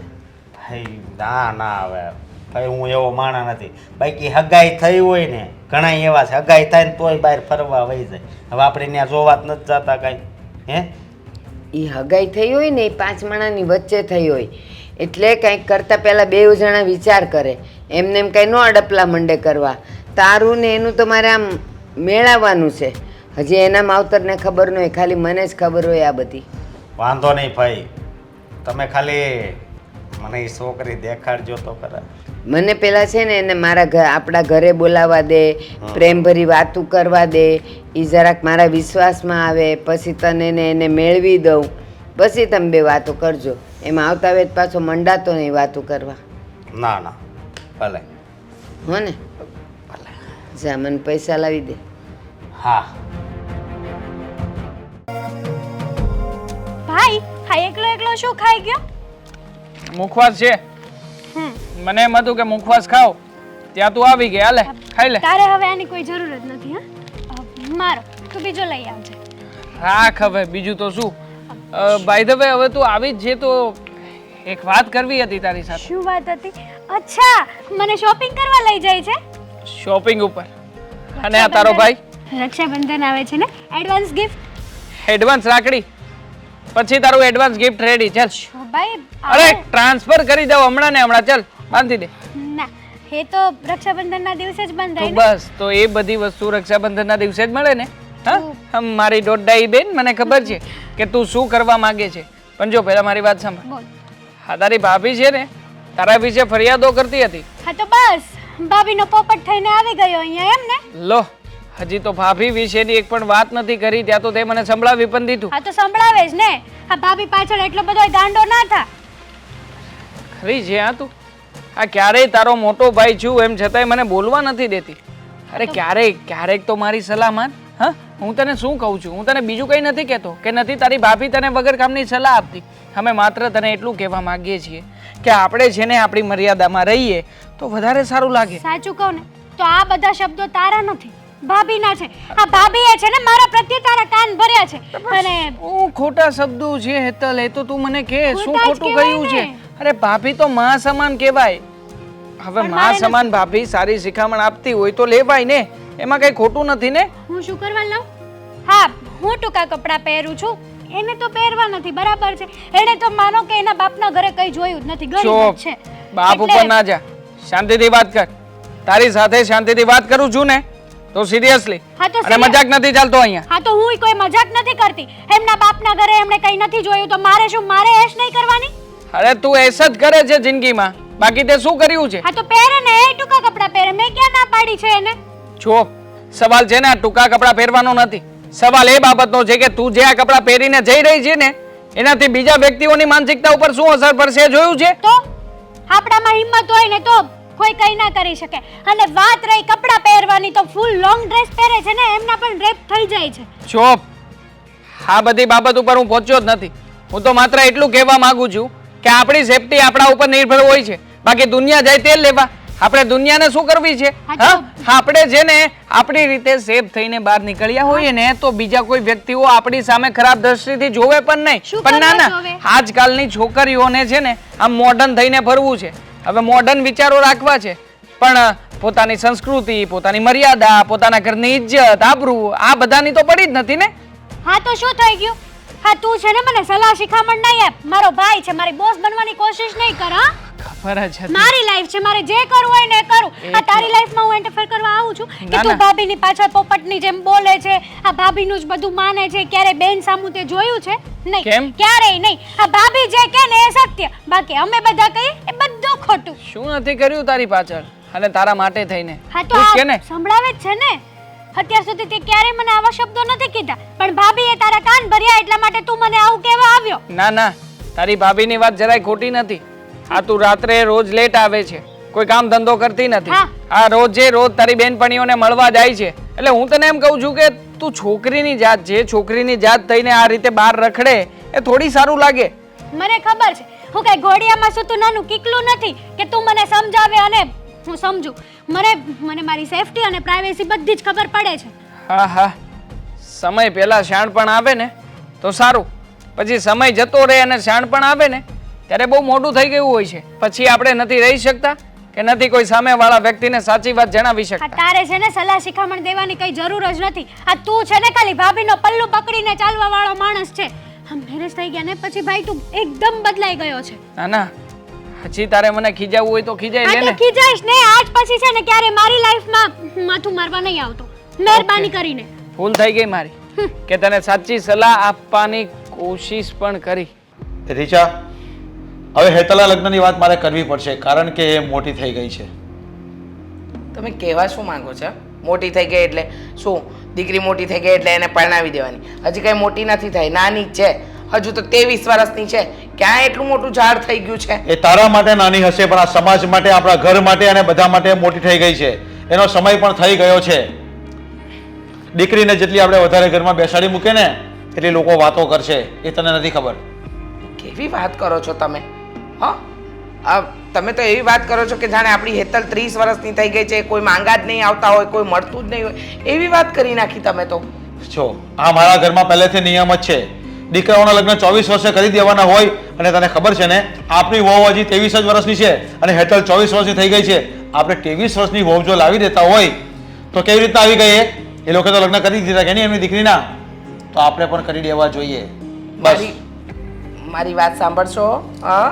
ભાઈ ના ના, હવે ભાઈ હું એવો માણા નથી. બાકી હગાઈ થઈ હોય ને, ઘણા એવા છે હગાઈ થાય ને તોય બહાર ફરવા વહી જાય. હવે આપણે ત્યાં જોવા જ નથી જતા કાંઈ, હે? એ હગાઈ થઈ હોય ને એ 5 માણાની વચ્ચે થઈ હોય એટલે કંઈક કરતાં પહેલાં 2 જણા વિચાર કરે, એમને એમ કંઈ ન અડપલા મંડે કરવા. તારું ને એનું તો મારે આમ મેળવવાનું છે. હજી એના માવતરને ખબર ન હોય, ખાલી મને જ ખબર હોય આ બધી. વાંધો નહીં ભાઈ, તમે ખાલી મને એ છોકરી દેખાડજો તો ખરા. મને પેલા છે ને એને આપણા ઘરે બોલાવવા દે, પ્રેમભરી વાતું કરવા દે, એ જરાક મારા વિશ્વાસમાં આવે, પછી તને એને મેળવી દઉં, પછી તમે બે વાતો કરજો. એમાં આવતા વેત પાછો મંડાતો નહીં વાતું કરવા. ના ના ભલે. હો ને? જા મને પૈસા લાવી દે. હા ભાઈ હા એકલો એકલો શું ખાઈ ગયો? મુખવાસ છે. મને એમ હતું કે મુખવાસ ખાવ ત્યાં તું આવી ગઈ. હાલે ખાઈ લે. તારે હવે આની કોઈ જરૂર જ નથી. હા મારો તું બીજો લઈ આવજે. રાખ હવે બીજું તો શું. બાય ધ વે હવે તું આવી જ છે તો એક વાત કરવી હતી તારી સાથે. શું વાત હતી? અચ્છા મને શોપિંગ કરવા લઈ જાય છે? શોપિંગ ઉપર. અને આ તારો ભાઈ રક્ષાબંધન આવે છે ને, એડવાન્સ ગિફ્ટ. એડવાન્સ રાખડી પછી તારું એડવાન્સ ગિફ્ટ રેડી. ચાલ. ભાઈ અરે ટ્રાન્સફર કરી દઉં હમણાં ને હમણાં. ચાલ બાંધી દે. ના એ તો રક્ષાબંધનના દિવસે જ બંધાય તો ને. બસ તો એ બધી વસ્તુ રક્ષાબંધનના દિવસે જ મળે ને. હા મારી દોડડાઈ બેન મને ખબર છે કે તું શું કરવા માંગે છે, પણ જો પહેલા મારી વાત સાંભળ. બોલ. હા તારી ભાભી છે ને તારા વિશે ફરિયાદો કરતી હતી. હા તો બસ ભાભીનો પોપટ થઈને આવી ગયો અહીંયા એમ ને. લો હજી તો ભાભી વિશેની એક પણ વાત નથી કરી ત્યાં તો તે મને સંભળાવી પણ દીધું. હા તો સંભળાવે જ ને. આ ભાભી પાછળ એટલો બધો ગાંડો ના થા. ખરી છે હા તું. આ ક્યારેય તારો મોટો ભાઈ છું એમ છતાંય મને બોલવા નથી દેતી. અરે ક્યારેક તો મારી સલાહ માન. હા હું તને શું કહું છું, હું તને બીજું કંઈ નથી કહેતો કે નથી તારી ભાભી તને વગર કામની સલાહ આપતી. અમે માત્ર તને એટલું કહેવા માંગીએ છીએ કે આપણે છે ને આપણી મર્યાદામાં રહીએ તો વધારે સારું લાગે. સાચું કહું ને તો આ બધા શબ્દો તારા નથી, ભાભીના છે. આ ભાભીએ છે ને મારા પ્રત્યે તારા કાન ભર્યા છે. અને હું ખોટા શબ્દો છે હેતલ, એ તો તું મને કહે શું ખોટા જ ખોટું કહેવાય કહ્યું છે? ને. અરે ભાભી તો માં સમાન કહેવાય. હવે પણ માં મારે સમાન ભાભી સારી શિખામણ આપતી હોય તો લેવાય ને, એમાં કઈ ખોટું નથી ને. હું શું કરવા લઉં? હા હું ટૂંકા કપડાં પહેરું છું, એને તો પહેરવા નથી બરાબર છે. એને તો માનો કે એના બાપના ઘરે કઈ જોયું જ નથી, ગરીબ ચોપ જ છે. બાપ ઉપર ના જા, શાંતિથી વાત કર. તારી સાથે શાંતિથી વાત કરું છું ને તો સિરિયસલી, હા તો અને મજાક નથી ચાલતો અહીંયા. હા તો હું કોઈ મજાક નથી કરતી. એમના બાપના ઘરે એમણે કઈ નથી જોયું તો મારે શું, મારે એશ નહીં કરવાની? અરે તું એસ જ કરે છે જિંદગીમાં, બાકી તે શું કર્યું છે? હા તો પહેરે ને, એ ટૂંકા કપડાં પહેરે. મેં ક્યાં ના પાડી છે એને? જો સવાલ છે ને આ ટૂંકા કપડાં પહેરવાનો નથી, સવાલ એ બાબતનો છે કે તું જે આ કપડાં પહેરીને જઈ રહી છે ને એનાથી બીજા વ્યક્તિઓની માનસિકતા ઉપર શું અસર પડશે એ જોયું છે? તો આપણામાં હિંમત હોય ને તો કોઈ કઈ ના કરી શકે. અને વાત રહી કપડાં પહેરવાની તો ફૂલ લોંગ ડ્રેસ પહેરે છે ને એમના પણ રેપ થઈ જાય છે. ચોપ, આ બધી બાબત ઉપર હું પહોંચ્યો જ નથી. હું તો માત્ર એટલું કહેવા માંગુ છું કે આપણી સેફટી આપણા ઉપર નિર્ભર હોય છે, બાકી દુનિયા જાય તે લેવા. આપણે દુનિયાને શું કરવી છે? હા આપણે છે ને આપણી રીતે સેફ થઈને બહાર નીકળ્યા હોઈએ ને તો બીજા કોઈ વ્યક્તિઓ આપણી સામે ખરાબ દ્રષ્ટિથી જોવે પણ નહીં. શું પણ ના કરવા ના, જોવે? આજકાલની છોકરીઓને છે ને આમ મોડર્ન થઈને ફરવું છે. હવે મોડર્ન વિચારો રાખવા છે, પણ પોતાની સંસ્કૃતિ, પોતાની મર્યાદા, પોતાના ઘરની ઇજ્જત, આબરૂ આ બધાની તો પડી જ નથી ને. હા તો શું થઈ ગયું? હા તું છે ને મને સલાહ શિખામણ નહીં આપ. મારો ભાઈ છે, મારી બોસ બનવાની કોશિશ નહીં કર. હા ખબર જ હતી. મારી લાઈફ છે, મારે જે કરવું હોય ને એ કરું. આ તારી લાઈફમાં હું ઇન્ટરફેર કરવા આવું છું કે ના, તું ના. ભાભીની પાછળ પોપટની જેમ બોલે છે, આ ભાભીનું જ બધું માને છે? ક્યારે બેન સામું તે જોયું છે? નહીં, કેમ? ક્યારેય નહીં. આ ભાભી જે કહે ને એ સત્ય, બાકી અમે બધા કહીએ એ બધું ખોટું. શું નથી કર્યું તારી પાછળ અને તારા માટે થઈને? હા તો તું જ આ કે ને. સંભળાવે જ છે ને. અત્યાર સુધી તે ક્યારેય મને આવા શબ્દો નથી કીધા, પણ ભાભીએ તારા કાન ભર્યા એટલા માટે તું મને આવું કહેવા આવ્યો. ના ના, તારી ભાભીની વાત જરાય ખોટી નથી. આ તું રાત્રે રોજ લેટ આવે છે, કોઈ કામ ધંધો કરતી નથી. હા. આ રોજે રોજ તારી બેનપણીઓને મળવા જાય છે. એટલે હું તને એમ કહું છું કે તું છોકરીની જાત છે, છોકરીની જાત થઈને આ રીતે બહાર રખડે એ થોડી સારું લાગે. મને ખબર છે હું કઈ ઘોડિયામાં સૂતું નાનું કીકલું નથી કે તું મને સમજાવે અને હું સમજુ. મને મારી સેફટી અને પ્રાઇવેસી બધી જ ખબર પડે છે. હા હા, સમય પહેલા શાણપણ આવે ને તો સારું, પછી સમય જતો રહે અને શાણપણ આવે ને ત્યારે બહુ મોટું થઈ ગયું હોય છે. પછી આપણે નથી રહી શકતા કે નથી કોઈ સામેવાળા વ્યક્તિને સાચી વાત જણાવી આ શકતા. તારે છે ને સલાહ શિખામણ દેવાની કઈ જરૂર જ નથી. આ તું છે ને ખાલી ભાભીનો પલ્લુ પકડીને ચાલવા વાળો માણસ છે. આમ મેરેજ થઈ ગયા ને પછી ભાઈ તું એકદમ બદલાઈ ગયો છે. ના ના, હજી તારે મને ખીજાવવું હોય તો ખીજાઈ લે આ ને. તો ખીજાઈશ ને આજ પછી છે ને ક્યારે મારી લાઈફમાં માથું મારવા નહીં આવતો, મહેરબાની કરીને. ભૂલ થઈ ગઈ મારી કે તને સાચી સલાહ આપવાની કોશિશ પણ કરી. રીચા, હવે હેતલના લગ્નની વાત મારે કરવી પડશે કારણ કે એ મોટી થઈ ગઈ છે. તમે કહેવા શું માંગો છો? મોટી થઈ ગઈ એટલે શું? દીકરી મોટી થઈ ગઈ એટલે એને પરણાવી દેવાની? હજી કઈ મોટી નથી થઈ, નાની જ છે. હજુ તો 23 વર્ષની છે. ક્યાં એટલું મોટું ઝાડ થઈ ગયું છે? એ તારા માટે નાની હશે પણ આ સમાજ માટે, આપણા ઘર માટે અને બધા માટે મોટી થઈ ગઈ છે. એનો સમય પણ થઈ ગયો છે. દીકરીને જેટલી આપણે વધારે ઘરમાં બેસાડી મૂકે ને એટલી લોકો વાતો કરશે. એ તને નથી ખબર. કેવી વાત કરો છો તમે? હા, તમે તો એવી વાત કરો છો કે જાણે આપણી હેતલ 30 વર્ષની થઈ ગઈ છે, કોઈ માંગા જ નહીં આવતા હોય, કોઈ મળતું જ નહીં હોય, એવી વાત કરી નાખી તમે તો. જો આ મારા ઘરમાં પહેલેથી નિયમ જ છે, દીકરાઓના લગ્ન 24 વર્ષે કરી દેવાના હોય. અને તને ખબર છે ને, આપણી વહુ હજી 23 જ વર્ષની છે અને હેતલ 24 વર્ષની થઈ ગઈ છે. આપણે 23 વર્ષની વહુ જો લાવી દેતા હોય તો કેવી રીતના આવી ગઈ? એ લોકો તો લગ્ન કરી દીધા કે નહીં એમની દીકરીના, તો આપણે પણ કરી દેવા જોઈએ. બસ મારી વાત સાંભળશો? હા,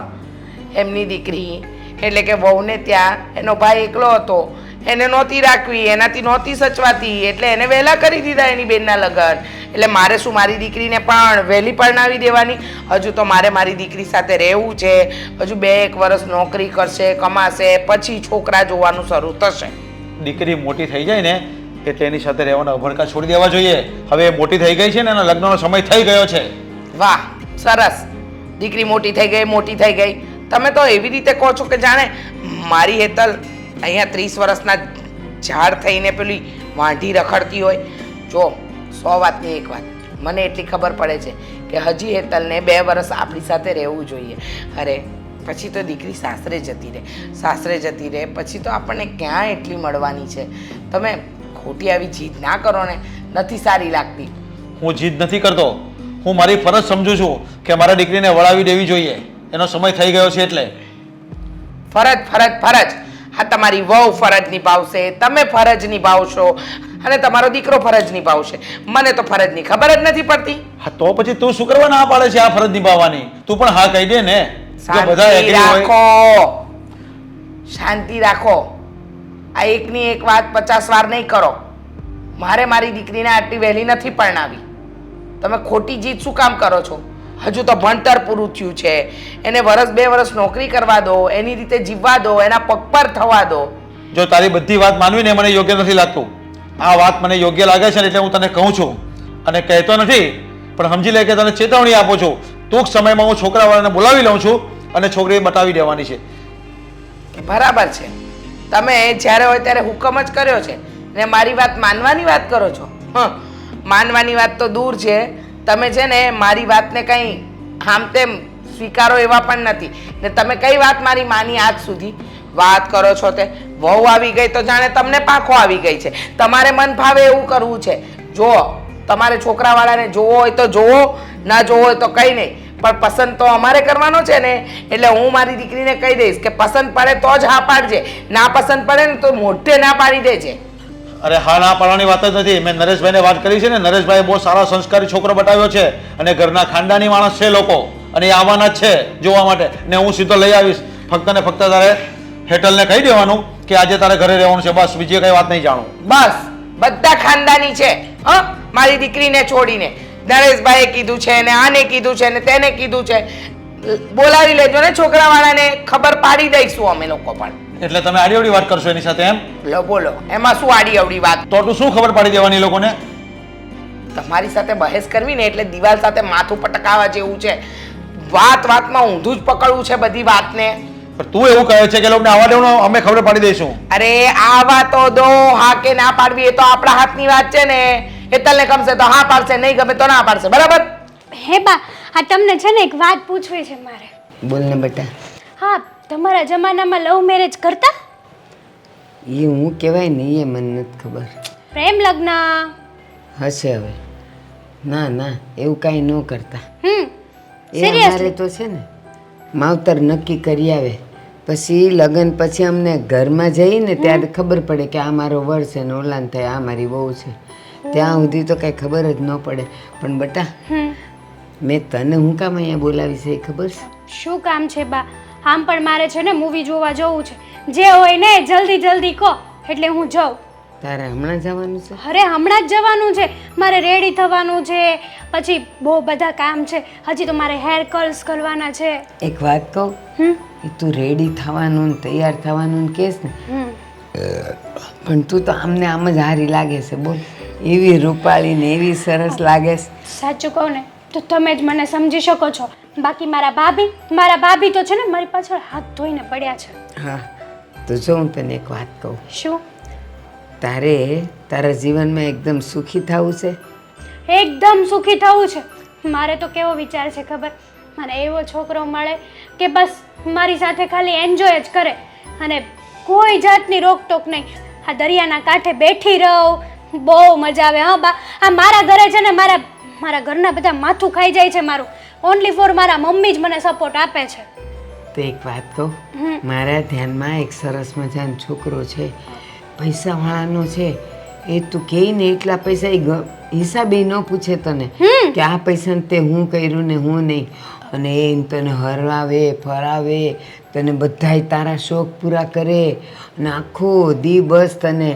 એમની દીકરી એટલે કે વહુને ત્યાં એનો ભાઈ એકલો હતો, એને નહોતી રાખવી, એનાથી નહોતી સચવાતી, એટલે એને વહેલા કરી દીધા એની બેનના લગ્ન. એટલે મારે શું મારી દીકરીને પણ વહેલી પરણાવી દેવાની? હજુ તો મારે મારી દીકરી સાથે રહેવું છે. હજુ 2-1 વર્ષ નોકરી કરશે, કમાશે, પછી છોકરા જોવાનું શરૂ થશે. દીકરી મોટી થઈ જાય ને એટલે એની સાથે રહેવાના અભડકા છોડી દેવા જોઈએ. હવે એ મોટી થઈ ગઈ છે ને એના લગ્નનો સમય થઈ ગયો છે. વાહ, સરસ. દીકરી મોટી થઈ ગઈ, મોટી થઈ ગઈ. તમે તો એવી રીતે કહો છો કે જાણે મારી હેતલ અહીંયા 30 વર્ષના ઝાડ થઈને પેલી વાંઢી રખડતી હોય. જો 100 વાતની એક વાત મને એટલી ખબર પડે છે કે હજી હેતલને 2 વર્ષ આપણી સાથે રહેવું જોઈએ. અરે પછી તો દીકરી સાસરે જતી રહે, સાસરે જતી રહે પછી તો આપણને ક્યાં એટલી મળવાની છે? તમે ખોટી આવી જીદ ના કરો ને, નથી સારી લાગતી. હું જીદ નથી કરતો, હું મારી ફરજ સમજુ છું કે મારા દીકરીને વળાવી દેવી જોઈએ. એનો સમય થઈ ગયો છે એટલે. ફરજ ફરજ ફરજ. હા, તમારી વહુ ફરજ નિભાવશે, તમે ફરજ નિભાવશો અને તમારો દીકરો ફરજ નિભાવશે. મને તો ફરજની ખબર જ નથી પડતી. હા, તો પછી તું શું કરવા ના પાડે છે આ ફરજ નિભાવવાની? તું પણ હા કહી દે ને. જો બધા શાંતિ agree હોય. રાખો, શાંતિ રાખો. આ એકની એક વાત 50 વાર નહીં કરો. મારે મારી દીકરીને આટલી વહેલી નથી પરણાવી. તમે ખોટી જીદ શું કામ કરો છો? હજુ તો ભણતર પૂરું થયું છે, એને 1-2 વર્ષ નોકરી કરવા દો, એની રીતે જીવવા દો, એના પગ પર થવા દો. જો તારી બધી વાત માનવી ને મને યોગ્ય નથી લાગતું. આ વાત મને યોગ્ય લાગે છે ને એટલે હું તને કહું છું અને કહેતો નથી, પણ સમજી લે કે તને ચેતવણી આપું છું. ટૂંક સમયમાં હું છોકરાવાળાને બોલાવી લઉં છું અને છોકરી બતાવી દેવાની છે. બરાબર છે. તમે જ્યારે હોય ત્યારે હુકમ જ કર્યો છે ને મારી વાત માનવાની વાત કરો છો. માનવાની વાત તો દૂર છે. તમે છે ને મારી વાતને કંઈ આમ તેમ સ્વીકારો એવા પણ નથી ને તમે કઈ વાત મારી માની આજ સુધી? વાત કરો છો તે વહુ આવી ગઈ તો જાણે તમને પાંખો આવી ગઈ છે. તમારે મન ભાવે એવું કરવું છે. જો તમારે છોકરાવાળાને જોવો હોય તો જોવો, ના જોવો હોય તો કંઈ નહીં, પણ પસંદ તો અમારે કરવાનો છે ને. એટલે હું મારી દીકરીને કહી દઈશ કે પસંદ પડે તો જ હા પાડજે, ના પસંદ પડે ને તો મોઢે ના પાડી દેજે. અરે હા, ના પાડવાની વાત જ નથી. મેં નરેશભાઈને વાત કરી છે ને, નરેશભાઈ બહુ સારા સંસ્કારી છોકરો બતાવ્યો છે અને ઘરના ખાનદાની માણસ છે લોકો, અને એ આવવાના જ છે જોવા માટે. ને હું સીધો લઈ આવીશ. ફક્ત ને ફક્ત તારે હેટલને કહી દેવાનું કે આજે તારે ઘરે રહેવાનું છે, બસ. બીજી કઈ વાત નહીં જાણું. બસ, બધા ખાનદાની છે. હા, મારી દીકરીને છોડીને નરેશભાઈએ કીધું છે ને આને કીધું છે ને તેને કીધું છે. બોલાવી લેજો ને છોકરાવાળાને, ખબર પાડી દઈશું અમે લોકો પણ. એટલે તમે આડી અવડી વાત કરશો એની સાથે એમ? લો બોલો, એમાં શું આડી અવડી વાત? તો તું શું ખબર પાડી દેવાની લોકોને? તમારી સાથે બહેસ કરવી ને એટલે દિવાલ સાથે માથું પટકાવા જેવું છે. વાત વાતમાં ઊંધું જ પકડવું છે બધી વાતને. પણ તું એવું કહે છે કે લોકોને આવવા દેવાનું, અમે ખબર પાડી દઈશું. અરે આવા તો દો, હા કે ના પાડવી એ તો આપણા હાથની વાત છે ને. હેતલને ગમશે તો હા પાડશે, નહીં ગમે તો ના પાડશે. બરાબર? હે બા, આ તમને છે ને એક વાત પૂછવી છે મારે. બોલ ને બેટા. હા, તમારા જમાનામાં લવ મેરેજ કરતા? એ હું કહેવાય ને એ મને નથી ખબર. પ્રેમ લગ્ન હશે હવે. ના ના, એવું કાંઈ ન કરતા. એ Seriously? અમારે તો છે ને માવતર નક્કી કરી આવે, પછી લગ્ન પછી અમને ઘરમાં જઈને ત્યારે ખબર પડે કે આ મારો વર છે ને ઓલાન થાય આ મારી વહુ છે. ત્યાં સુધી તો કાંઈ ખબર જ ન પડે. પણ બટા, મેં તને હું કામ અહીંયા બોલાવી છે એ ખબર છે? શું કામ છે બા? આમ પણ મારે છે ને મૂવી જોવા જવું છે. જે હોય ને જલ્દી જલ્દી કહો એટલે હું જાઉં. તારે હમણાં જવાનું છે? અરે હમણાં જ જવાનું છે, મારે રેડી થવાનું છે, પછી બહુ બધા કામ છે, હજી તો મારે હેર કર્લ્સ કરવાના છે. એક વાત કહું, એ તું રેડી થવાનું ને તૈયાર થવાનું ને કહેશ ને, પણ તું તો આમને આમ જ હારી લાગે છે. બોલ, એવી રૂપાળી ને એવી સરસ લાગે છે. સાચું કહું ને તો તમે જ મને સમજી શકો છો. બાકી મારા ભાભી તો છે ને મારી પાછળ હાથ ધોઈને પડ્યા છે. હા, તો જો હું તને એક વાત કહું, શું? તારા જીવનમાં એકદમ સુખી થવું છે. એકદમ સુખી થવું છે. મારે તો કેવો વિચાર છે ખબર? મને એવો છોકરો મળે કે બસ મારી સાથે ખાલી એન્જોય જ કરે અને કોઈ જાતની રોકટોક નહીં. આ દરિયાના કાંઠે બેઠી રહું, બહુ મજા આવે. હા બા, આ મારા ઘરે છે ને મારા ઘરના બધા માથું ખાઈ જાય છે મારું. ઓનલી ફોર મારા મમ્મી જ મને સપોર્ટ આપે છે. તો એક વાત કહું, મારા ધ્યાનમાં એક સરસ મજાનો છોકરો છે, પૈસાવાળાનો છે. એ તું કહે ને એટલા પૈસા એ હિસાબે ન પૂછે તને કે આ પૈસાને તે હું કર્યું ને હું નહીં. અને એ તને હરાવે ફરાવે, તને બધાય તારા શોખ પૂરા કરે અને આખો દિવસ તને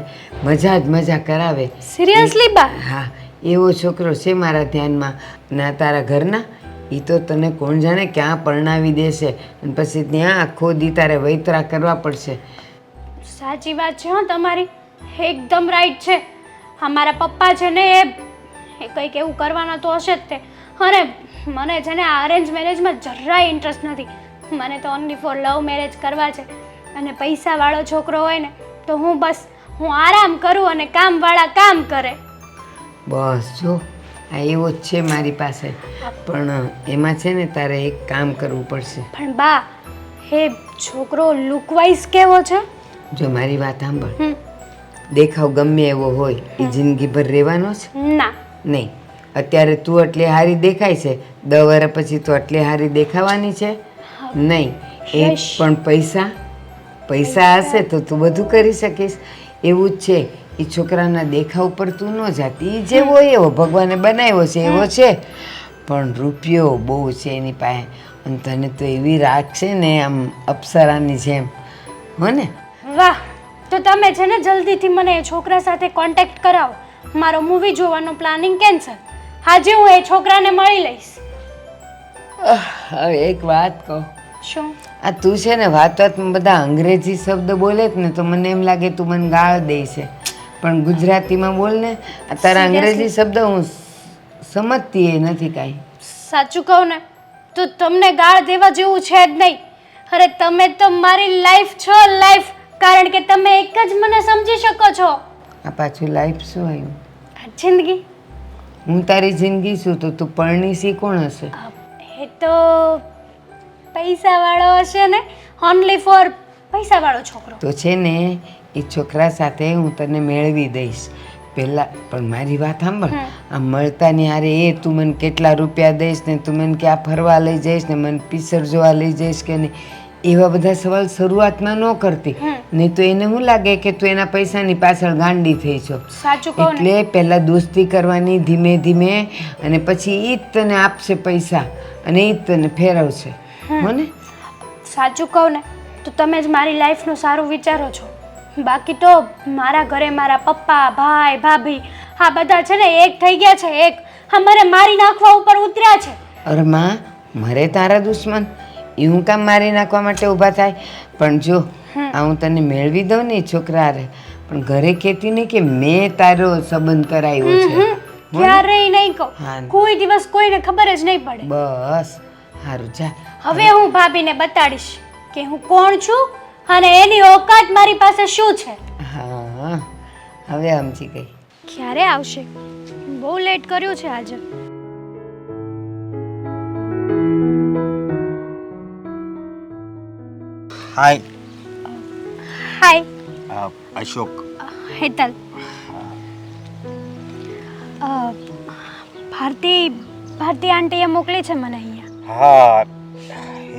મજા જ મજા કરાવે. સિરિયસલી બા? હા, એવો છોકરો છે મારા ધ્યાનમાં. ના તારા ઘરના એ તો તને કોણ જાણે ક્યાં પરણાવી દેશે અને પછી ત્યાં આખો દી તારે વૈતરા કરવા પડશે. સાચી વાત છે હો તમારી, એકદમ રાઈટ છે. અમારા પપ્પા છે ને એ કંઈક એવું કરવાના તો હશે જ તે. અને મને છે ને આ અરેન્જ મેરેજમાં જરાય ઇન્ટરેસ્ટ નથી. મને તો ઓનલી ફોર લવ મેરેજ કરવા છે. અને પૈસાવાળો છોકરો હોય ને તો હું આરામ કરું અને કામવાળા કામ કરે. બસ જો આ એવો જ છે મારી પાસે, પણ એમાં છે ને તારે એક કામ કરવું પડશે. પણ બા, એ છોકરો લુકવાઇઝ કેવો છે? જો મારી વાત સાંભળ, દેખાવ ગમે એવો હોય એ જિંદગીભર રહેવાનો છે? ના. નહીં. અત્યારે તું એટલી હારી દેખાય છે, 10 વર્ષ પછી તું એટલી હારી દેખાવાની છે નહીં. એ પણ પૈસા હશે તો તું બધું કરી શકીશ. એવું જ છે, એ છોકરાના દેખાવ પર તું ન જાતી. એ જેવો એવો ભગવાને બનાવ્યો છે એવો છે, પણ રૂપિયો બહુ છે એની પાસે. અને તને તો એવી રાખશે ને આમ અપ્સરાની જેમ, હો ને? વાહ, તો તમે છે ને જલ્દીથી મને એ છોકરા સાથે કોન્ટેક્ટ કરાવો. મારો મૂવી જોવાનો પ્લાનિંગ કેન્સલ. આજે હું એ છોકરાને મળી લઈશ. હવે એક વાત કહું, શું? આ તું છે ને વાતમાં બધા અંગ્રેજી શબ્દ બોલે જ ને તો મને એમ લાગે તું મને ગાળ દે છે, પણ ગુજરાતીમાં બોલ ને. આ તારા અંગ્રેજી શબ્દ હું સમજતી એ નથી કાંઈ. સાચું કહું ને તો તમને ગાળ દેવા જેવું છે જ નહીં. અરે તમે તો મારી લાઈફ છો, લાઈફ. કારણ કે તમે એક જ મને સમજી શકો છો. આ પાછું લાઈફ શું આવ્યું? આ જિંદગી. હું તારી જિંદગી છું તો તું પરણીસી કોણ હશે? એ તો પૈસાવાળો હશે ને, ઓનલી ફોર પૈસાવાળો છોકરો. તો છે ને એ છોકરા સાથે હું તને મેળવી દઈશ પહેલાં. પણ મારી વાત સાંભળ, આમ મળતાની હારે એ તું મને કેટલા રૂપિયા દઈશ ને તું મને ક્યાં ફરવા લઈ જઈશ ને મને પિક્ચર જોવા લઈ જઈશ કે નહીં, એવા બધા સવાલ શરૂઆતમાં ન કરતી. નહીં તો એને શું લાગે કે તું એના પૈસાની પાછળ ગાંડી થઈ છો. સાચું કહું ને. એટલે પહેલાં દોસ્તી કરવાની ધીમે ધીમે, અને પછી એ જ તને આપશે પૈસા અને એ જ તને ફેરવશે, હો ને? સાચું કહું ને તો તમે જ મારી લાઈફનું સારું વિચારો છો. બાકી તો મારા ઘરે મારા પપ્પા, ભાઈ, ભાભી આ બધા છે ને એક થઈ ગયા છે. એક અમારે મારી નાખવા ઉપર ઉતર્યા છે. અરે માં, મારે તારા દુશ્મન એ હું કામ મારી નાખવા માટે ઊભા થાય? પણ જો આ હું તને મેળવી દઉં ને છોકરા હારે, પણ ઘરે કહેતી નહીં કે મેં તારો સંબંધ કરાવ્યો છે. ક્યારેય નહીં કહું. હા. કોઈ દિવસ કોઈને ખબર જ નહીં પડે. બસ સારું, જા. હવે હું ભાભીને બતાડીશ કે હું કોણ છું અને એની ઓકાત મારી પાસે શું છે. હા, હવે સમજી ગઈ. ક્યારે આવશે? બહુ લેટ કર્યું છે આજે. હાય. હાય. અશોક. હેતલ. ભારતી આંટીએ મોકલી છે મને અહીંયા. હા,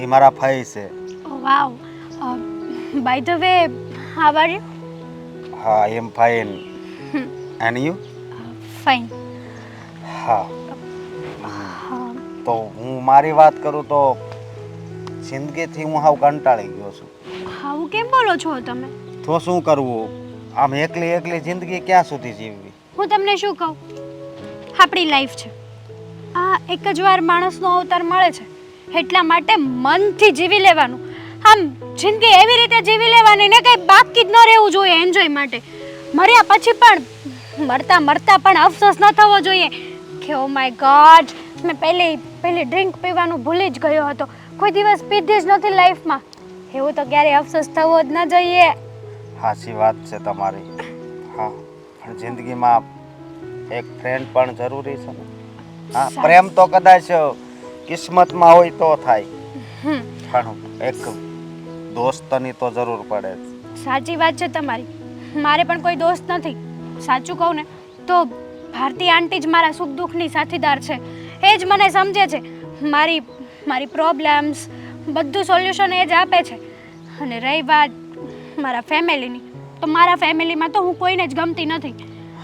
એ મારા ભાઈ છે. Oh wow. By the way, how are you? હા, I am fine. And you? Fine. હા. તો હું મારી વાત કરું તો જિંદગીથી હું હાવ કંટાળી ગયો છું. હાઉ કેમ બોલો છો તમે? તો શું કરવું, આમ એકલી એકલી જિંદગી ક્યાં સુધી જીવવી? હું તમને શું કહું, આપણી લાઈફ છે આ, એક જ વાર માણસનો અવતાર મળે છે, એટલા માટે મનથી જીવી લેવાનું. આમ જિંદગી એવી રીતે જીવી લેવાની ને કંઈ બાકી જ ન રહેવું જોઈએ એન્જોય માટે. મર્યા પછી પણ મરતા મરતા પણ અફસોસ ન થવો જોઈએ કે ઓ માય ગોડ, મેં પહેલી ડ્રિંક પીવાનું ભૂલી જ ગયો હતો, કોઈ દિવસ પીધી જ નથી લાઈફમાં. એવું તો ક્યારેય અફસોસ થવો જ ન જોઈએ. સાચી વાત છે તમારી. હા, પણ જિંદગીમાં એક ફ્રેન્ડ પણ જરૂરી છે ને. હા, પ્રેમ તો કદાચ કિસ્મતમાં હોય તો થાય, પણ એક દોસ્તની તો જરૂર પડે જ. સાચી વાત છે તમારી. મારે પણ કોઈ દોસ્ત નથી. સાચું કહું ને તો ભારતી આંટી જ મારા સુખ દુઃખની સાથીદાર છે. એ જ મને સમજે છે. મારી પ્રોબ્લેમ્સ બધું સોલ્યુશન એ જ આપે છે. અને રહી વાત મારા ફેમિલીની, તો મારા ફેમિલીમાં તો હું કોઈને જ ગમતી નથી.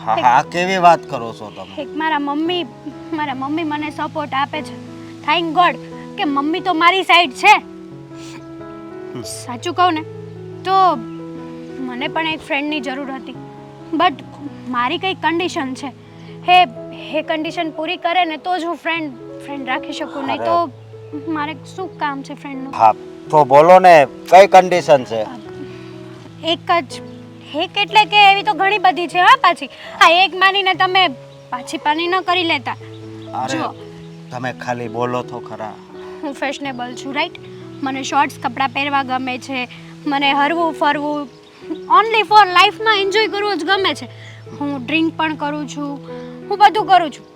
હા હા, કેવી વાત કરો છો તમે? એક મારા મમ્મી મને સપોર્ટ આપે છે. થેન્ક ગોડ કે મમ્મી તો મારી સાઈડ છે. સાચું કહું ને તો મને પણ એક ફ્રેન્ડની જરૂર હતી, બટ મારી કંઈ કન્ડિશન છે. એ કન્ડિશન પૂરી કરે ને તો જ હું ફ્રેન્ડ રાખી શકું, નહીં તો મારે શું કામ છે ફ્રેન્ડનું? હા, તો બોલો ને, કઈ કન્ડિશન છે? એક એટલે કે એવી તો ઘણી બધી છે. હા, પાછી હા, એક માનીને તમે પાછી પાની ન કરી લેતા. અરે તમે ખાલી બોલો તો ખરા. હું ફેશનેબલ છું, રાઈટ? મને શોર્ટ્સ કપડાં પહેરવા ગમે છે, મને હરવું ફરવું ઓનલી ફોર લાઈફમાં એન્જોય કરવું જ ગમે છે. હું ડ્રિંક પણ કરું છું, હું બધું કરું છું,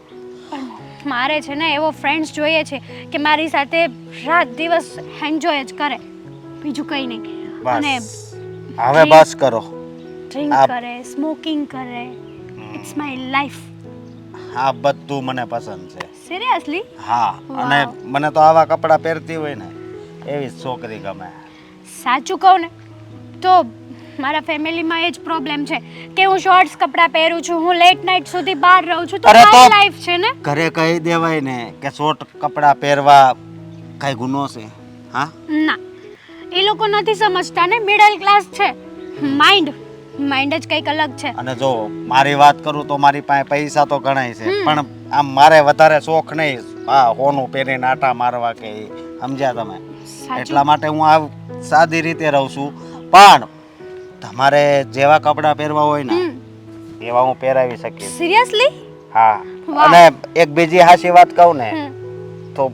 પણ મારે છે ને એવો ફ્રેન્ડ્સ જોઈએ છે કે મારી સાથે રાત દિવસ એન્જોય જ કરે, બીજું કંઈ નહીં. અને બસ હવે બસ કરો. ડ્રિંક કરે, સ્મોકિંગ કરે, ઇટ્સ માય લાઈફ. આ બધું મને પસંદ છે. સિરિયસલી? હા, અને મને તો આવા કપડાં પહેરતી હોય ને એવી જ છોકરી ગમે. સાચું કહું ને તો મારા ફેમિલીમાં એ જ પ્રોબ્લેમ છે કે હું શોર્ટ્સ કપડાં પહેરું છું, હું લેટ નાઇટ સુધી બહાર રહું છું, તો મારી લાઈફ છે ને. ઘરે કહી દેવાય ને કે શોર્ટ કપડાં પહેરવા કઈ ગુનો છે? હા ના, એ લોકો નથી સમજતા ને, મિડલ ક્લાસ છે. માઇન્ડ જ કંઈક અલગ છે. અને જો મારી વાત કરું તો મારી પાસે પૈસા તો ઘણાય છે, પણ આમ મારે વધારે શોખ નહીં આ હોનું પહેરીને આટા મારવા કે સમજ્યા તમે? એટલા માટે હું આ સાદી રીતે રહું છું. પણ તમારે જેવા કપડાં પહેરવા હોય ને એવા હું પહેરાવી શકીશ. સિરિયસલી? હા. અને એક બીજી હાચી વાત કહું ને તો